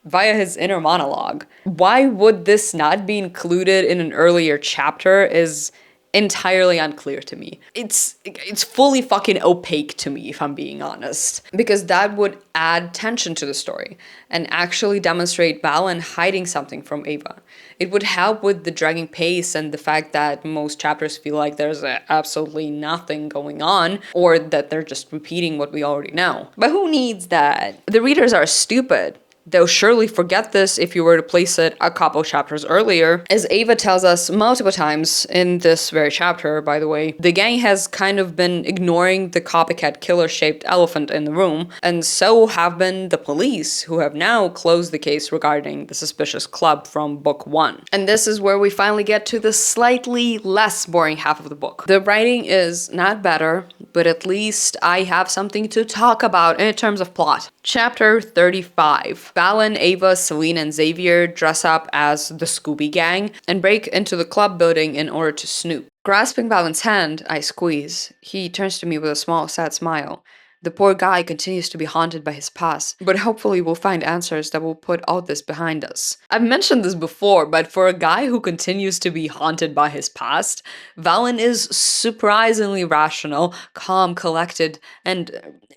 via his inner monologue. Why would this not be included in an earlier chapter is entirely unclear to me. It's fully fucking opaque to me, if I'm being honest. Because that would add tension to the story and actually demonstrate Valen hiding something from Ava. It would help with the dragging pace and the fact that most chapters feel like there's absolutely nothing going on, or that they're just repeating what we already know. But who needs that? The readers are stupid. They'll surely forget this if you were to place it a couple chapters earlier. As Ava tells us multiple times in this very chapter, by the way, the gang has kind of been ignoring the copycat killer-shaped elephant in the room, and so have been the police, who have now closed the case regarding the suspicious club from book 1. And this is where we finally get to the slightly less boring half of the book. The writing is not better, but at least I have something to talk about in terms of plot. Chapter 35. Valen, Ava, Celine, and Xavier dress up as the Scooby Gang and break into the club building in order to snoop. Grasping Valen's hand, I squeeze. He turns to me with a small, sad smile. The poor guy continues to be haunted by his past, but hopefully we'll find answers that will put all this behind us. I've mentioned this before, but for a guy who continues to be haunted by his past, Valen is surprisingly rational, calm, collected, and,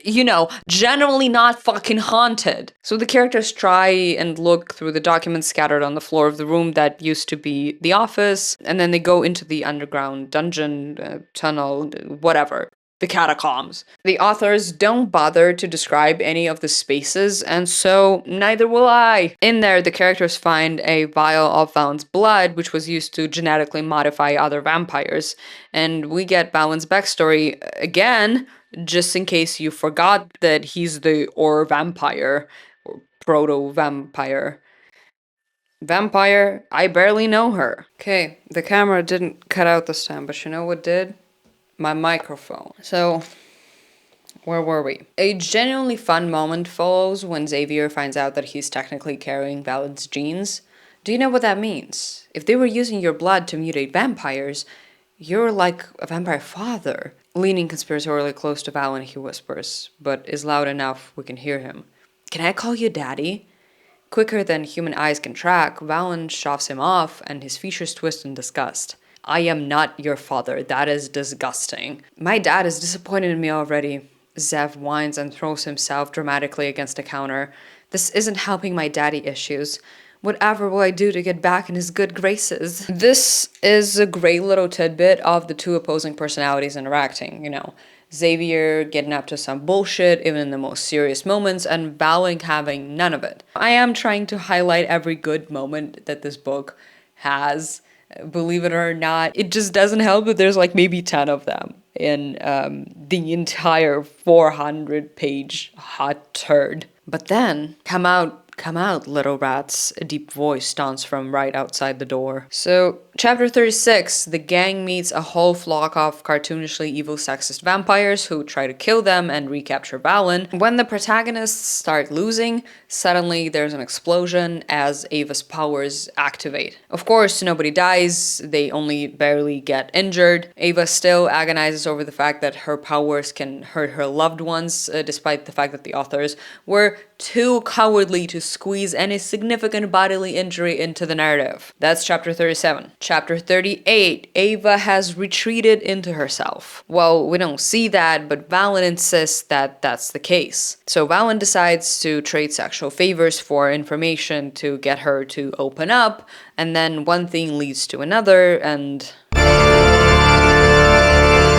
you know, generally not fucking haunted. So the characters try and look through the documents scattered on the floor of the room that used to be the office, and then they go into the underground dungeon, tunnel, whatever. The catacombs. The authors don't bother to describe any of the spaces, and so neither will I. In there, the characters find a vial of Valen's blood, which was used to genetically modify other vampires, and we get Valen's backstory again, just in case you forgot that he's the vampire, or proto-vampire. Vampire, I barely know her. Okay, the camera didn't cut out this time, but you know what did? My microphone. So, where were we? A genuinely fun moment follows when Xavier finds out that he's technically carrying Valen's genes. Do you know what that means? If they were using your blood to mutate vampires, you're like a vampire father. Leaning conspiratorially close to Valen, he whispers, but is loud enough we can hear him. Can I call you daddy? Quicker than human eyes can track, Valen shoves him off and his features twist in disgust. I am not your father. That is disgusting. My dad is disappointed in me already. Zev whines and throws himself dramatically against a counter. This isn't helping my daddy issues. Whatever will I do to get back in his good graces? This is a great little tidbit of the two opposing personalities interacting, you know. Xavier getting up to some bullshit even in the most serious moments, and Valen having none of it. I am trying to highlight every good moment that this book has, Believe it or not, it just doesn't help that there's like maybe 10 of them in the entire 400-page hot turd. But then, come out, little rats, a deep voice taunts from right outside the door. So, chapter 36, the gang meets a whole flock of cartoonishly evil sexist vampires who try to kill them and recapture Valen. When the protagonists start losing, suddenly there's an explosion as Ava's powers activate. Of course, nobody dies, they only barely get injured. Ava still agonizes over the fact that her powers can hurt her loved ones, despite the fact that the authors were too cowardly to squeeze any significant bodily injury into the narrative. That's chapter 37. Chapter 38, Ava has retreated into herself. Well, we don't see that, but Valen insists that that's the case. So Valen decides to trade sexual favors for information to get her to open up, and then one thing leads to another, and...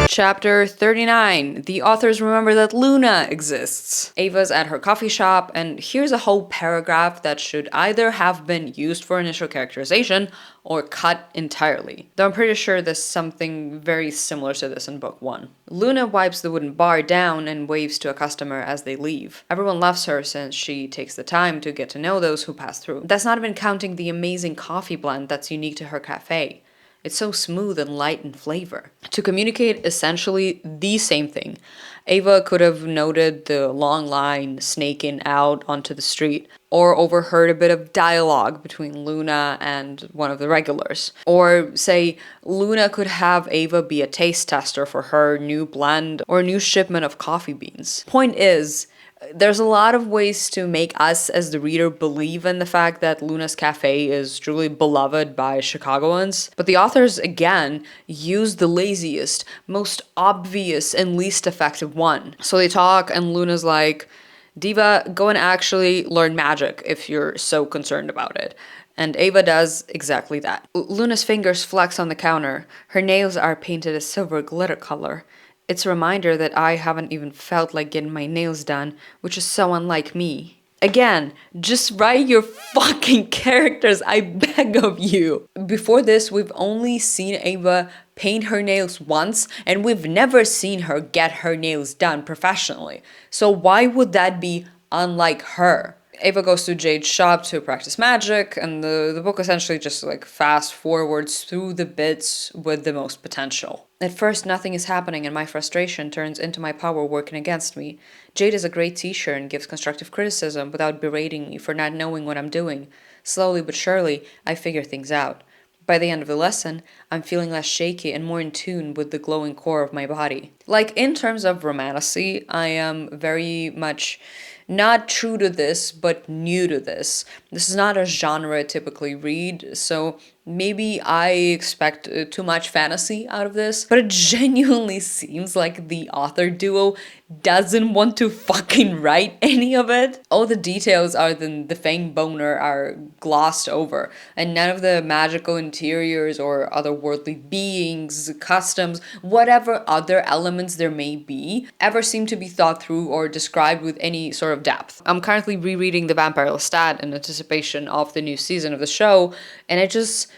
Chapter 39. The authors remember that Luna exists. Ava's at her coffee shop, and here's a whole paragraph that should either have been used for initial characterization or cut entirely. Though I'm pretty sure there's something very similar to this in book 1. Luna wipes the wooden bar down and waves to a customer as they leave. Everyone loves her since she takes the time to get to know those who pass through. That's not even counting the amazing coffee blend that's unique to her cafe. It's so smooth and light in flavor. To communicate essentially the same thing, Ava could have noted the long line snaking out onto the street, or overheard a bit of dialogue between Luna and one of the regulars. Or say, Luna could have Ava be a taste tester for her new blend or new shipment of coffee beans. Point is, there's a lot of ways to make us as the reader believe in the fact that Luna's Cafe is truly beloved by Chicagoans, but the authors again use the laziest, most obvious, and least effective one. So they talk and Luna's like, Diva, go and actually learn magic if you're so concerned about it. And Ava does exactly that. Luna's fingers flex on the counter. Her nails are painted a silver glitter color. It's a reminder that I haven't even felt like getting my nails done, which is so unlike me. Again, just write your fucking characters, I beg of you. Before this, we've only seen Ava paint her nails once, and we've never seen her get her nails done professionally. So why would that be unlike her? Ava goes to Jade's shop to practice magic, and the book essentially just like fast forwards through the bits with the most potential. At first, nothing is happening and my frustration turns into my power working against me. Jade is a great teacher and gives constructive criticism without berating me for not knowing what I'm doing. Slowly but surely, I figure things out. By the end of the lesson, I'm feeling less shaky and more in tune with the glowing core of my body. Like, in terms of romantasy, I am very much not true to this, but new to this. This is not a genre I typically read, so maybe I expect too much fantasy out of this, but it genuinely seems like the author duo doesn't want to fucking write any of it. All the details other than the fang-boner are glossed over, and none of the magical interiors or otherworldly beings, customs, whatever other elements there may be, ever seem to be thought through or described with any sort of depth. I'm currently rereading The Vampire Lestat in anticipation of the new season of the show, and I just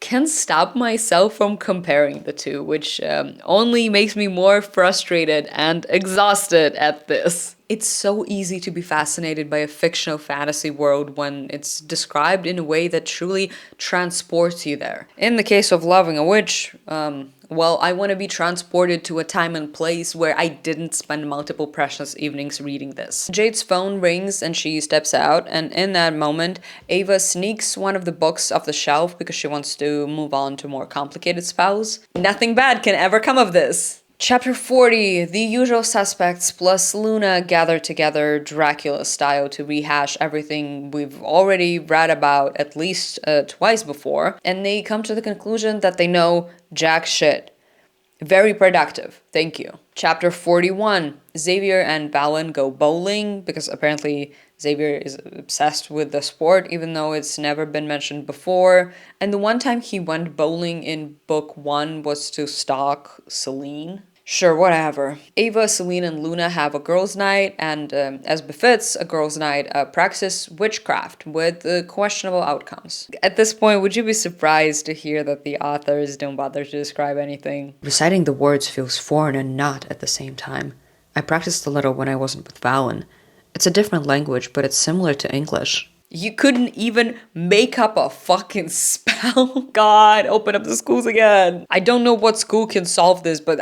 can't stop myself from comparing the two, which only makes me more frustrated and exhausted at this. It's so easy to be fascinated by a fictional fantasy world when it's described in a way that truly transports you there. In the case of Loving a Witch, well, I want to be transported to a time and place where I didn't spend multiple precious evenings reading this. Jade's phone rings and she steps out, and in that moment, Ava sneaks one of the books off the shelf because she wants to move on to more complicated spells. Nothing bad can ever come of this. Chapter 40, the usual suspects plus Luna gather together Dracula style to rehash everything we've already read about at least twice before, and they come to the conclusion that they know jack shit. Very productive, thank you. Chapter 41, Xavier and Valen go bowling, because apparently Xavier is obsessed with the sport, even though it's never been mentioned before. And the one time he went bowling in book 1 was to stalk Celine. Sure, whatever. Ava, Celine, and Luna have a girls' night, and as befits a girls' night, practice witchcraft with questionable outcomes. At this point, would you be surprised to hear that the authors don't bother to describe anything? Reciting the words feels foreign and not at the same time. I practiced a little when I wasn't with Valen. It's a different language, but it's similar to English. You couldn't even make up a fucking spell? God, open up the schools again. I don't know what school can solve this, but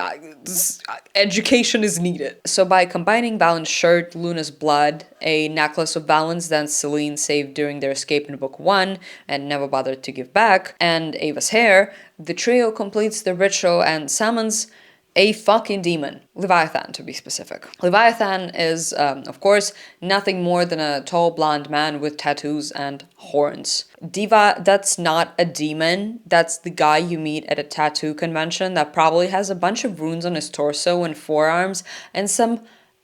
education is needed. So by combining Valen's shirt, Luna's blood, a necklace of Valen's that Celine saved during their escape in book 1 and never bothered to give back, and Ava's hair, the trio completes the ritual and summons a fucking demon. Leviathan, to be specific. Leviathan is, of course, nothing more than a tall blonde man with tattoos and horns. Diva, that's not a demon. That's the guy you meet at a tattoo convention that probably has a bunch of runes on his torso and forearms and some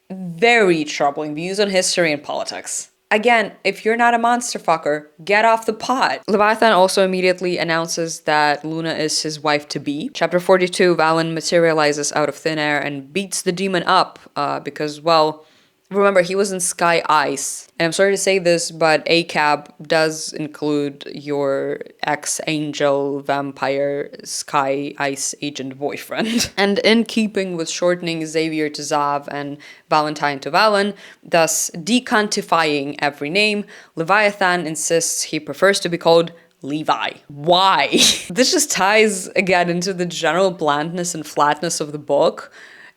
very troubling views on history and politics. Again, if you're not a monster fucker, get off the pot. Leviathan also immediately announces that Luna is his wife-to-be. Chapter 42, Valen materializes out of thin air and beats the demon up because, well, remember, he was in Sky Ice. And I'm sorry to say this, but ACAB does include your ex-angel vampire Sky Ice agent boyfriend. And in keeping with shortening Xavier to Zav and Valentine to Valen, thus decantifying every name, Leviathan insists he prefers to be called Levi. Why? This just ties again into the general blandness and flatness of the book.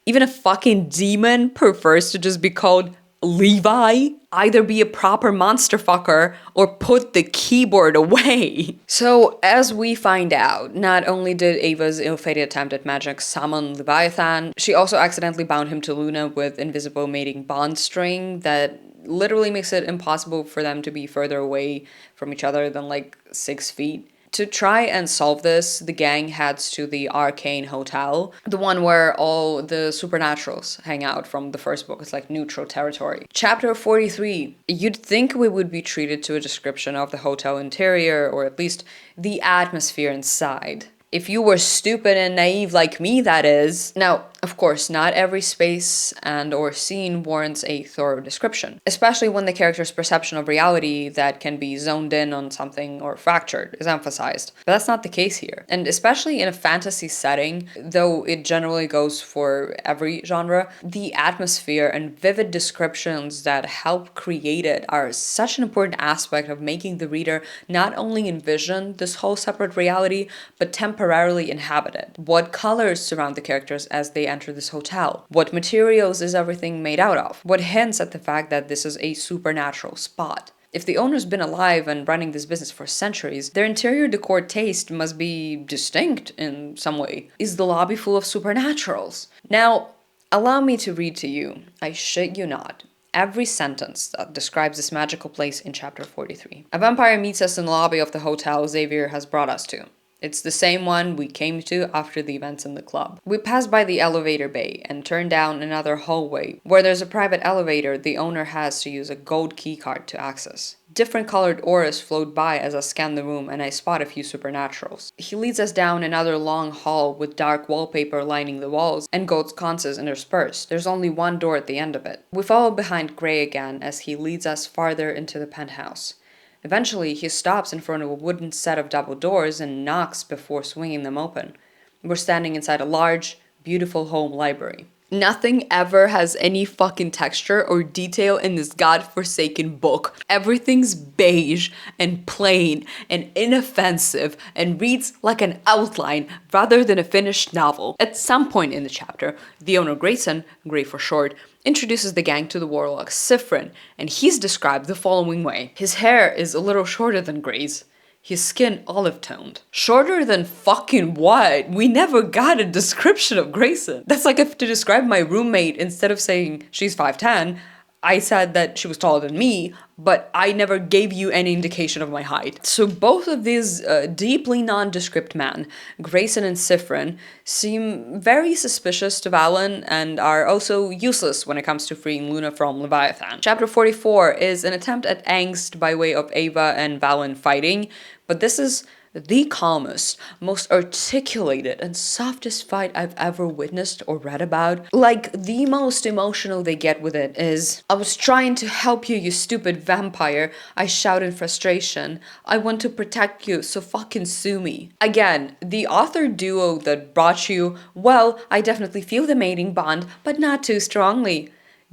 Even a fucking demon prefers to just be called Levi. Either be a proper monster fucker or put the keyboard away. So, as we find out, not only did Ava's ill-fated attempt at magic summon Leviathan, she also accidentally bound him to Luna with invisible mating bond string that literally makes it impossible for them to be further away from each other than like 6 feet. To try and solve this, the gang heads to the Arcane Hotel, the one where all the supernaturals hang out from the first book. It's like neutral territory. Chapter 43. You'd think we would be treated to a description of the hotel interior, or at least the atmosphere inside. If you were stupid and naive like me, that is. Now, of course, not every space and or scene warrants a thorough description, especially when the character's perception of reality that can be zoned in on something or fractured is emphasized. But that's not the case here. And especially in a fantasy setting, though it generally goes for every genre, the atmosphere and vivid descriptions that help create it are such an important aspect of making the reader not only envision this whole separate reality, but temporarily inhabit it. What colors surround the characters as they enter this hotel? What materials is everything made out of? What hints at the fact that this is a supernatural spot? If the owner's been alive and running this business for centuries, their interior decor taste must be distinct in some way. Is the lobby full of supernaturals? Now, allow me to read to you, I shit you not, every sentence that describes this magical place in chapter 43. A vampire meets us in the lobby of the hotel Xavier has brought us to. It's the same one we came to after the events in the club. We pass by the elevator bay and turn down another hallway where there's a private elevator the owner has to use a gold keycard to access. Different colored auras float by as I scan the room and I spot a few supernaturals. He leads us down another long hall with dark wallpaper lining the walls and gold sconces interspersed. There's only one door at the end of it. We follow behind Gray again as he leads us farther into the penthouse. Eventually, he stops in front of a wooden set of double doors and knocks before swinging them open. We're standing inside a large, beautiful home library. Nothing ever has any fucking texture or detail in this godforsaken book. Everything's beige and plain and inoffensive and reads like an outline rather than a finished novel. At some point in the chapter, the owner Grayson, Gray for short, introduces the gang to the warlock Sifrin, and he's described the following way. His hair is a little shorter than Gray's. His skin olive-toned. Shorter than fucking what? We never got a description of Grayson. That's like if to describe my roommate, instead of saying she's 5'10", I said that she was taller than me, but I never gave you any indication of my height. So both of these deeply nondescript men, Grayson and Sifrin, seem very suspicious to Valen and are also useless when it comes to freeing Luna from Leviathan. Chapter 44 is an attempt at angst by way of Ava and Valen fighting, but this is the calmest, most articulated, and softest fight I've ever witnessed or read about. Like, the most emotional they get with it is, "I was trying to help you, you stupid vampire," I shout in frustration. "I want to protect you, so fucking sue me." Again, the author duo that brought you, well, I definitely feel the mating bond, but not too strongly.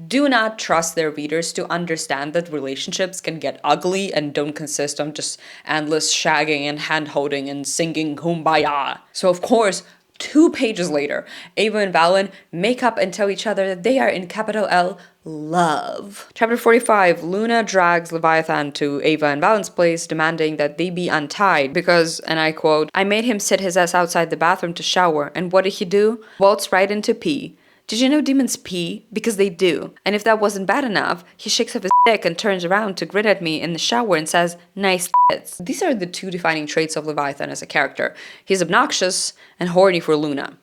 Do not trust their readers to understand that relationships can get ugly and don't consist of just endless shagging and hand-holding and singing kumbaya. So of course, 2 pages later, Ava and Valen make up and tell each other that they are in capital L love. Chapter 45, Luna drags Leviathan to Ava and Valen's place, demanding that they be untied because, and I quote, "I made him sit his ass outside the bathroom to shower, and what did he do? Waltz right into pee. Did you know demons pee? Because they do. And if that wasn't bad enough, he shakes off his dick and turns around to grin at me in the shower and says, 'Nice tits.'" These are the 2 defining traits of Leviathan as a character. He's obnoxious and horny for Luna.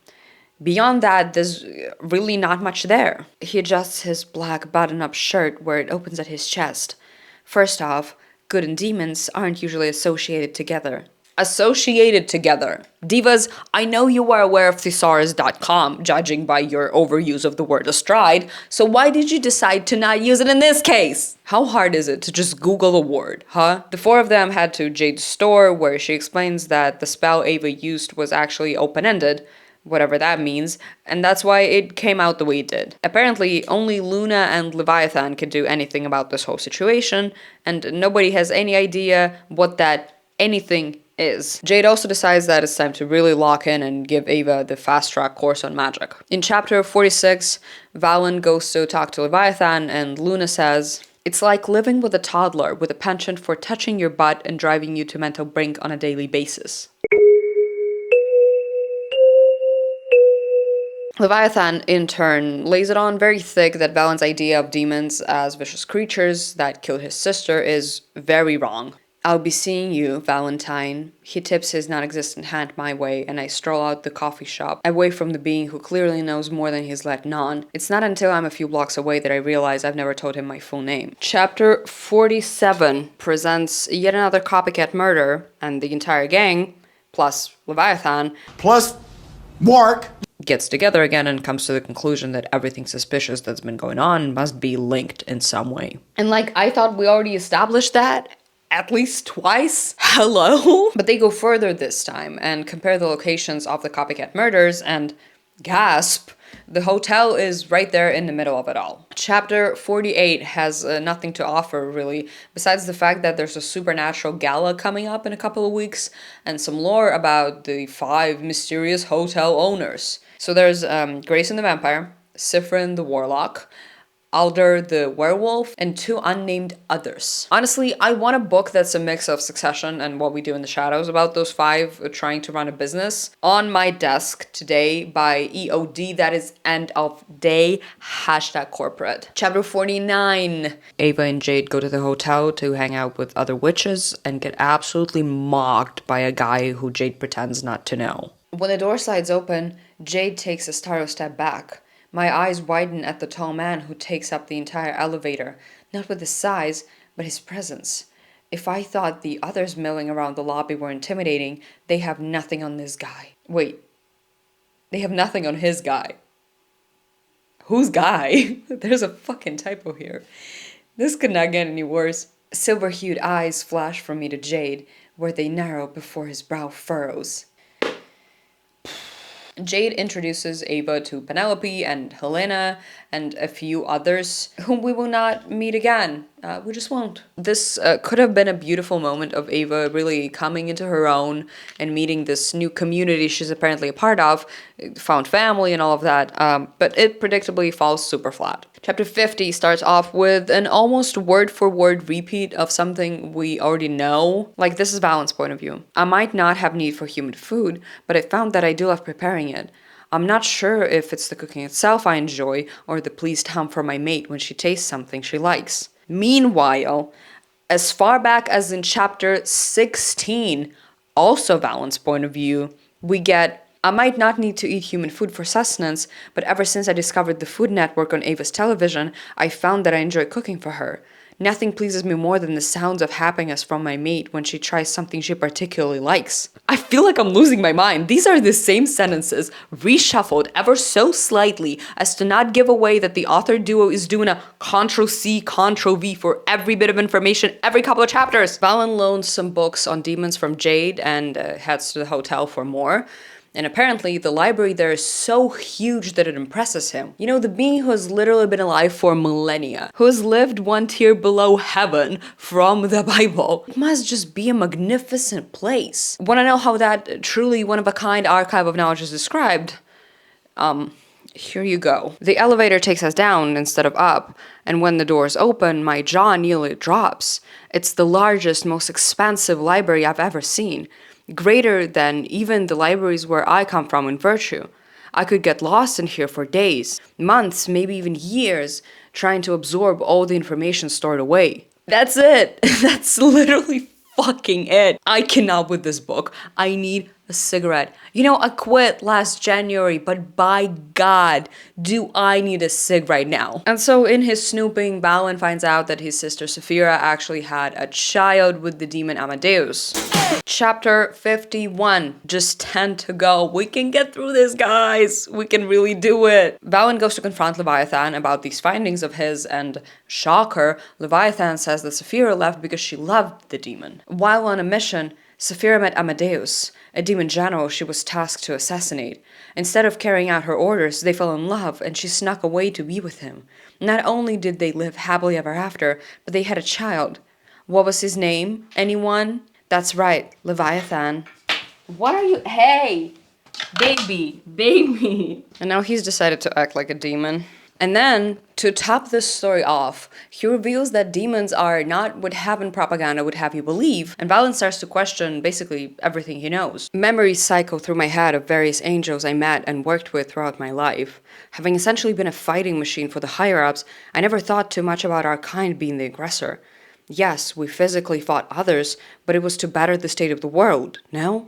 Beyond that, there's really not much there. He adjusts his black button-up shirt where it opens at his chest. First off, good and demons aren't usually associated together. Associated together. Divas, I know you are aware of thesaurus.com, judging by your overuse of the word astride, so why did you decide to not use it in this case? How hard is it to just Google a word, huh? The 4 of them head to Jade's store, where she explains that the spell Ava used was actually open-ended, whatever that means, and that's why it came out the way it did. Apparently, only Luna and Leviathan can do anything about this whole situation, and nobody has any idea what that anything is. Jade also decides that it's time to really lock in and give Ava the fast-track course on magic. In chapter 46, Valen goes to talk to Leviathan, and Luna says, "It's like living with a toddler with a penchant for touching your butt and driving you to mental brink on a daily basis." Leviathan, in turn, lays it on very thick that Valen's idea of demons as vicious creatures that killed his sister is very wrong. "I'll be seeing you, Valentine." He tips his non-existent hand my way, and I stroll out the coffee shop, away from the being who clearly knows more than he's letting on. It's not until I'm a few blocks away that I realize I've never told him my full name. Chapter 47 presents yet another copycat murder, and the entire gang, plus Leviathan,
Plus, Mark.
gets together again and comes to the conclusion that everything suspicious that's been going on must be linked in some way. And like, I thought we already established that at least twice. Hello? But they go further this time and compare the locations of the copycat murders and gasp, the hotel is right there in the middle of it all. Chapter 48 has nothing to offer, really, besides the fact that there's a supernatural gala coming up in a couple of weeks and some lore about the 5 mysterious hotel owners. So there's Grayson the vampire, Sifrin the warlock, Alder the werewolf, and 2 unnamed others. Honestly, I want a book that's a mix of Succession and What We Do in the Shadows about those 5 trying to run a business. On my desk today by EOD, that is end of day, #corporate. Chapter 49. Ava and Jade go to the hotel to hang out with other witches and get absolutely mocked by a guy who Jade pretends not to know. When the door slides open, Jade takes a startled step back. My eyes widen at the tall man who takes up the entire elevator, not with his size, but his presence. If I thought the others milling around the lobby were intimidating, they have nothing on this guy. Wait, they have nothing on his guy. Whose guy? There's a fucking typo here. This could not get any worse. Silver-hued eyes flash from me to Jade, where they narrow before his brow furrows. Jade introduces Ava to Penelope and Helena and a few others whom we will not meet again. We just won't. This could have been a beautiful moment of Ava really coming into her own and meeting this new community she's apparently a part of, found family and all of that, but it predictably falls super flat. Chapter 50 starts off with an almost word-for-word repeat of something we already know. Like, this is Valen's point of view. "I might not have need for human food, but I found that I do love preparing it. I'm not sure if it's the cooking itself I enjoy or the pleased hum from my mate when she tastes something she likes." Meanwhile, as far back as in chapter 16, also Valen's point of view, we get, "I might not need to eat human food for sustenance, but ever since I discovered the Food Network on Ava's television, I found that I enjoy cooking for her. Nothing pleases me more than the sounds of happiness from my mate when she tries something she particularly likes. I feel like I'm losing my mind. These are the same sentences, reshuffled ever so slightly as to not give away that the author duo is doing a Ctrl-C, Ctrl-V for every bit of information every couple of chapters. Valen loans some books on demons from Jade and heads to the hotel for more. And apparently, the library there is so huge that it impresses him. You know, the being who has literally been alive for millennia, who has lived one tier below heaven from the Bible. It must just be a magnificent place. Want to know how that truly one-of-a-kind archive of knowledge is described? Here you go. The elevator takes us down instead of up, and when the doors open, my jaw nearly drops. It's the largest, most expansive library I've ever seen. Greater than even the libraries where I come from in Virtue. I could get lost in here for days, months, maybe even years, trying to absorb all the information stored away. That's it. That's literally fucking it. I cannot with this book. I need a cigarette. You know, I quit last January, but by God, do I need a cig right now. And so in his snooping, Valen finds out that his sister Saphira actually had a child with the demon Amadeus. Chapter 51. Just 10 to go. We can get through this, guys. We can really do it. Valen goes to confront Leviathan about these findings of his, and shocker, Leviathan says that Saphira left because she loved the demon. While on a mission, Saphira met Amadeus, a demon general she was tasked to assassinate. Instead of carrying out her orders, they fell in love and she snuck away to be with him. Not only did they live happily ever after, but they had a child. What was his name? Anyone? That's right, Leviathan. What are you? Hey! Baby! And now he's decided to act like a demon. And then, to top this story off, he reveals that demons are not what heaven propaganda would have you believe, and Valen starts to question basically everything he knows. Memories cycle through my head of various angels I met and worked with throughout my life. Having essentially been a fighting machine for the higher-ups, I never thought too much about our kind being the aggressor. Yes, we physically fought others, but it was to better the state of the world, no?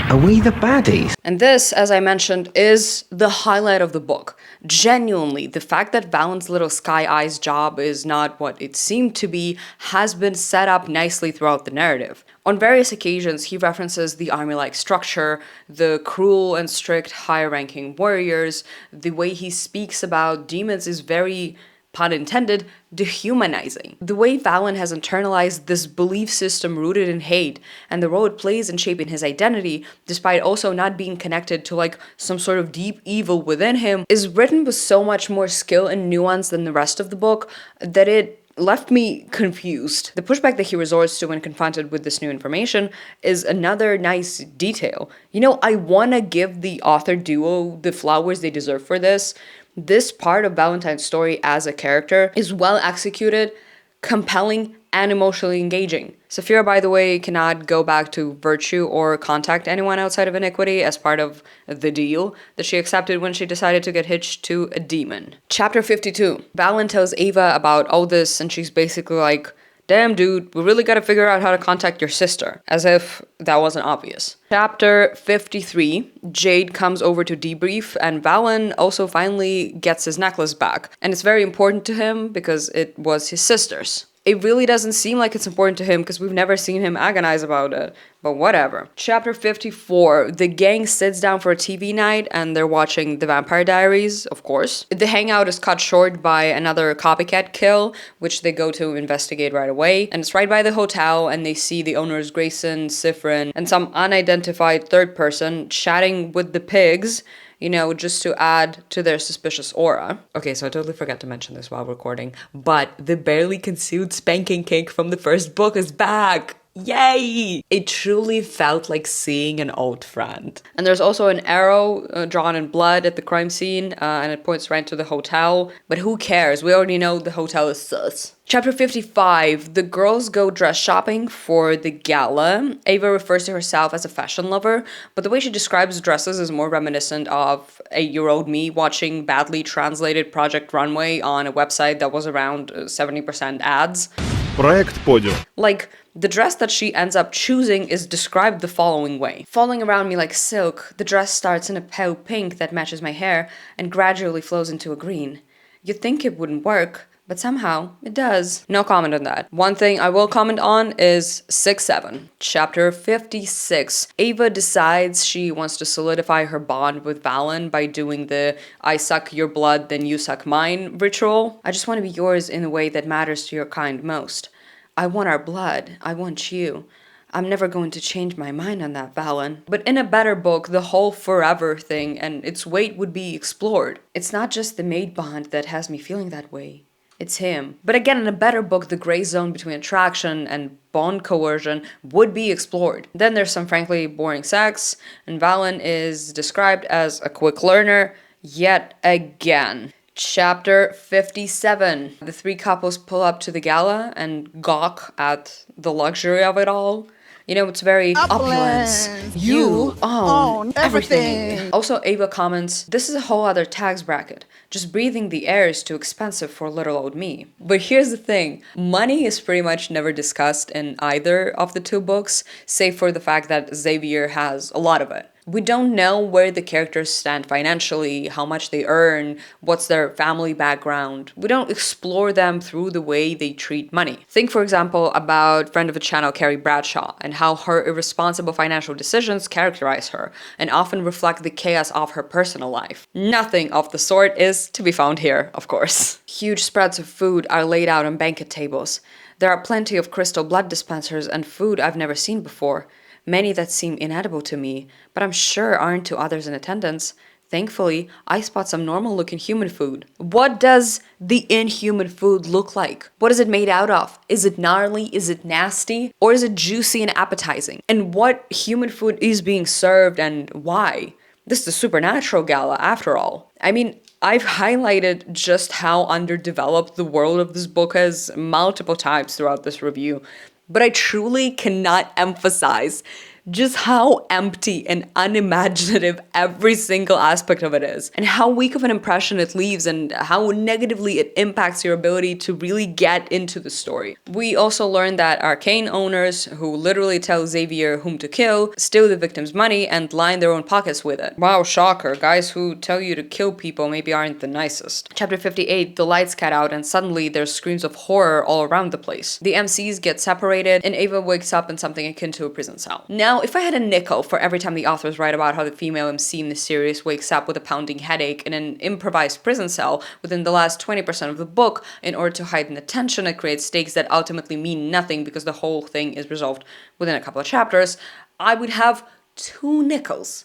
Are we the baddies?
And this, as I mentioned, is the highlight of the book. Genuinely, the fact that Valen's little Sky Eye's job is not what it seemed to be has been set up nicely throughout the narrative. On various occasions, he references the army-like structure, the cruel and strict high-ranking warriors. The way he speaks about demons is very, pun intended, dehumanizing. The way Valen has internalized this belief system rooted in hate, and the role it plays in shaping his identity, despite also not being connected to like some sort of deep evil within him, is written with so much more skill and nuance than the rest of the book that it left me confused. The pushback that he resorts to when confronted with this new information is another nice detail. You know, I wanna give the author duo the flowers they deserve for this. This part of Valentine's story as a character is well executed, compelling, and emotionally engaging. Saphira, by the way, cannot go back to Virtue or contact anyone outside of Iniquity as part of the deal that she accepted when she decided to get hitched to a demon. Chapter 52. Valen tells Ava about all this, and she's basically like, damn dude, we really gotta figure out how to contact your sister. As if that wasn't obvious. Chapter 53, Jade comes over to debrief, and Valen also finally gets his necklace back. And it's very important to him because it was his sister's. It really doesn't seem like it's important to him because we've never seen him agonize about it, but whatever. Chapter 54, the gang sits down for a TV night and they're watching The Vampire Diaries, of course. The hangout is cut short by another copycat kill, which they go to investigate right away. And it's right by the hotel, and they see the owners Grayson, Sifrin, and some unidentified third person chatting with the pigs, you know, just to add to their suspicious aura. Okay, so I totally forgot to mention this while recording, but the barely concealed spanking cake from the first book is back! Yay! It truly felt like seeing an old friend. And there's also an arrow drawn in blood at the crime scene, and it points right to the hotel. But who cares? We already know the hotel is sus. Chapter 55. The girls go dress shopping for the gala. Ava refers to herself as a fashion lover, but the way she describes dresses is more reminiscent of a year-old me watching badly translated Project Runway on a website that was around 70% ads.
Проект Подиум.
Like, the dress that she ends up choosing is described the following way. Falling around me like silk, the dress starts in a pale pink that matches my hair and gradually flows into a green. You'd think it wouldn't work, But somehow, it does. No comment on that. One thing I will comment on is 6-7. Chapter 56. Ava decides she wants to solidify her bond with Valen by doing the I suck your blood, then you suck mine ritual. I just want to be yours in a way that matters to your kind most. I want our blood. I want you. I'm never going to change my mind on that, Valen. But in a better book, the whole forever thing and its weight would be explored. It's not just the maid bond that has me feeling that way. It's him. But again, in a better book, the gray zone between attraction and bond coercion would be explored. Then there's some frankly boring sex, and Valen is described as a quick learner yet again. Chapter 57. The three couples pull up to the gala and gawk at the luxury of it all. You know, it's very opulence. You own everything. Also, Ava comments, this is a whole other tax bracket. Just breathing the air is too expensive for little old me. But here's the thing. Money is pretty much never discussed in either of the two books, save for the fact that Xavier has a lot of it. We don't know where the characters stand financially, how much they earn, what's their family background. We don't explore them through the way they treat money. Think, for example, about friend of the channel Carrie Bradshaw and how her irresponsible financial decisions characterize her and often reflect the chaos of her personal life. Nothing of the sort is to be found here, of course. Huge spreads of food are laid out on banquet tables. There are plenty of crystal blood dispensers and food I've never seen before. Many that seem inedible to me, but I'm sure aren't to others in attendance. Thankfully, I spot some normal-looking human food. What does the inhuman food look like? What is it made out of? Is it gnarly? Is it nasty? Or is it juicy and appetizing? And what human food is being served and why? This is a supernatural gala, after all. I mean, I've highlighted just how underdeveloped the world of this book is multiple times throughout this review. But I truly cannot emphasize just how empty and unimaginative every single aspect of it is, and how weak of an impression it leaves, and how negatively it impacts your ability to really get into the story. We also learn that arcane owners, who literally tell Xavier whom to kill, steal the victim's money and line their own pockets with it. Wow, shocker, guys who tell you to kill people maybe aren't the nicest. Chapter 58, the lights cut out and suddenly there's screams of horror all around the place. The MCs get separated and Ava wakes up in something akin to a prison cell. Now, if I had a nickel for every time the authors write about how the female MC in the series wakes up with a pounding headache in an improvised prison cell within the last 20% of the book in order to heighten the tension and create stakes that ultimately mean nothing because the whole thing is resolved within a couple of chapters, I would have 2 nickels,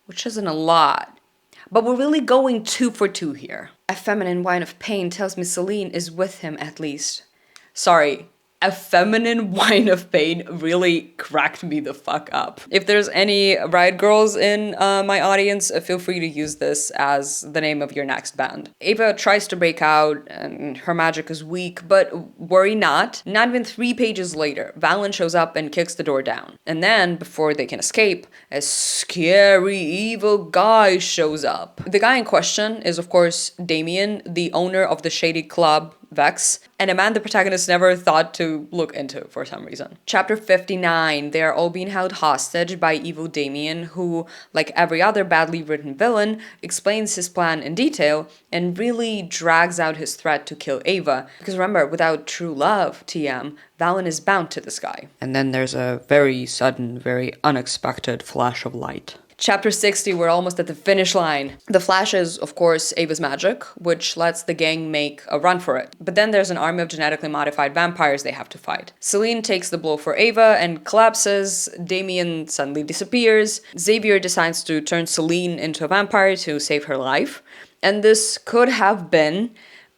which isn't a lot. But we're really going 2 for 2 here. A feminine whine of pain tells me Celine is with him at least. Sorry. A feminine whine of pain really cracked me the fuck up. If there's any Riot Girls in my audience, feel free to use this as the name of your next band. Ava tries to break out and her magic is weak, but worry not. Not even 3 pages later, Valen shows up and kicks the door down. And then, before they can escape, a scary evil guy shows up. The guy in question is, of course, Damien, the owner of the shady club Vex, and a man the protagonist never thought to look into for some reason. Chapter 59, they are all being held hostage by evil Damien, who, like every other badly written villain, explains his plan in detail and really drags out his threat to kill Ava. Because remember, without true love, TM, Valen is bound to this guy. And then there's a very sudden, very unexpected flash of light. Chapter 60, we're almost at the finish line. The flash is, of course, Ava's magic, which lets the gang make a run for it. But then there's an army of genetically modified vampires they have to fight. Celine takes the blow for Ava and collapses. Damien suddenly disappears. Xavier decides to turn Celine into a vampire to save her life. And this could have been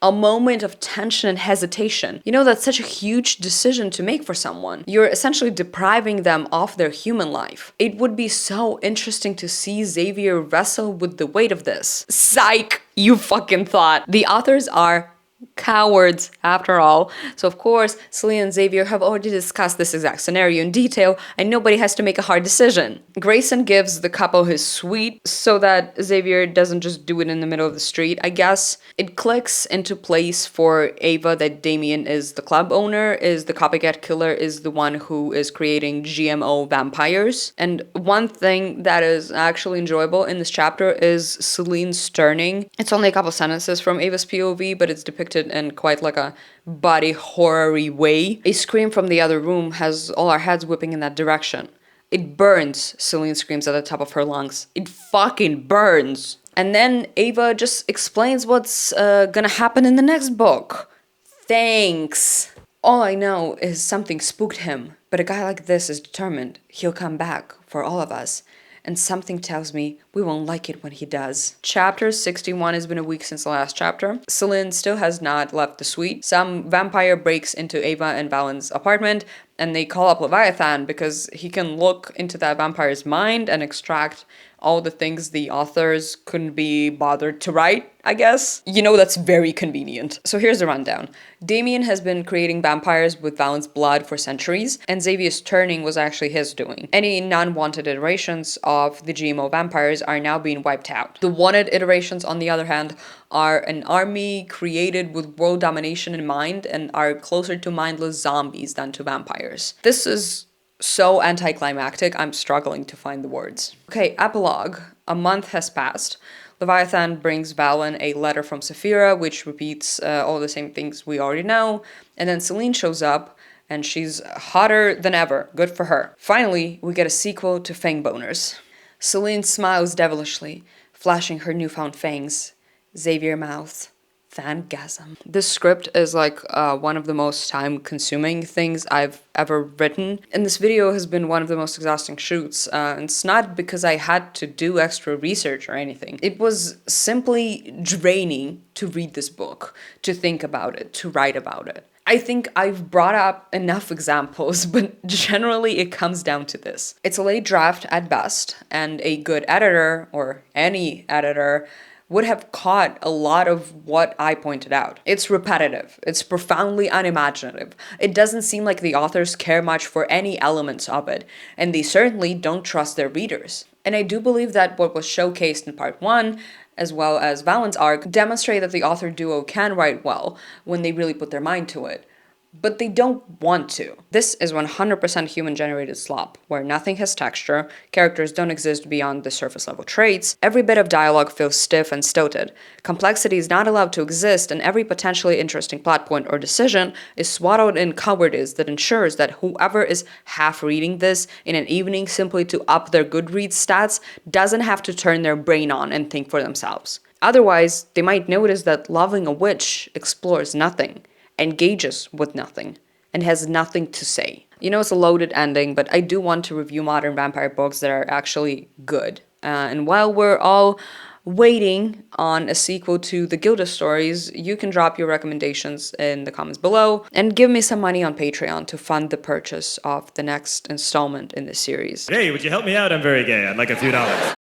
a moment of tension and hesitation. You know, that's such a huge decision to make for someone. You're essentially depriving them of their human life. It would be so interesting to see Xavier wrestle with the weight of this. Psych, you fucking thought. The authors are cowards, after all. So of course, Celine and Xavier have already discussed this exact scenario in detail, and nobody has to make a hard decision. Grayson gives the couple his suite so that Xavier doesn't just do it in the middle of the street, I guess. It clicks into place for Ava that Damien is the club owner, is the copycat killer, is the one who is creating GMO vampires. And one thing that is actually enjoyable in this chapter is Celine's turning. It's only a couple sentences from Ava's POV, but it's depicted depicted in quite like a body horror-y way. A scream from the other room has all our heads whipping in that direction. It burns, Celine screams at the top of her lungs. It fucking burns. And then Ava just explains what's gonna happen in the next book. Thanks. All I know is something spooked him, but a guy like this is determined. He'll come back for all of us. And something tells me we won't like it when he does. Chapter 61 has been a week since the last chapter. Celine still has not left the suite. Some vampire breaks into Ava and Valen's apartment, and they call up Leviathan because he can look into that vampire's mind and extract all the things the authors couldn't be bothered to write, I guess. You know, that's very convenient. So here's the rundown. Damien has been creating vampires with Valen's blood for centuries, and Xavier's turning was actually his doing. Any non-wanted iterations of the GMO vampires are now being wiped out. The wanted iterations, on the other hand, are an army created with world domination in mind and are closer to mindless zombies than to vampires. This is so anticlimactic, I'm struggling to find the words. Okay, epilogue. A month has passed. Leviathan brings Valen a letter from Saphira, which repeats all the same things we already know. And then Celine shows up, and she's hotter than ever. Good for her. Finally, we get a sequel to Fangboners. Celine smiles devilishly, flashing her newfound fangs. Xavier mouths, fang-gasms. This script is like one of the most time-consuming things I've ever written. And this video has been one of the most exhausting shoots. And it's not because I had to do extra research or anything. It was simply draining to read this book, to think about it, to write about it. I think I've brought up enough examples, but generally it comes down to this. It's a late draft at best, and a good editor, or any editor, would have caught a lot of what I pointed out. It's repetitive. It's profoundly unimaginative. It doesn't seem like the authors care much for any elements of it, and they certainly don't trust their readers. And I do believe that what was showcased in part 1, as well as Valen's arc, demonstrate that the author duo can write well when they really put their mind to it. But they don't want to. This is 100% human-generated slop, where nothing has texture, characters don't exist beyond the surface-level traits, every bit of dialogue feels stiff and stilted, complexity is not allowed to exist, and every potentially interesting plot point or decision is swaddled in cowardice that ensures that whoever is half-reading this in an evening simply to up their Goodreads stats doesn't have to turn their brain on and think for themselves. Otherwise, they might notice that Loving a Witch explores nothing, engages with nothing, and has nothing to say. You know, it's a loaded ending, but I do want to review modern vampire books that are actually good. And while we're all waiting on a sequel to the Gilda stories, you can drop your recommendations in the comments below and give me some money on Patreon to fund the purchase of the next installment in this series.
Hey, would you help me out? I'm very gay. I'd like a few dollars.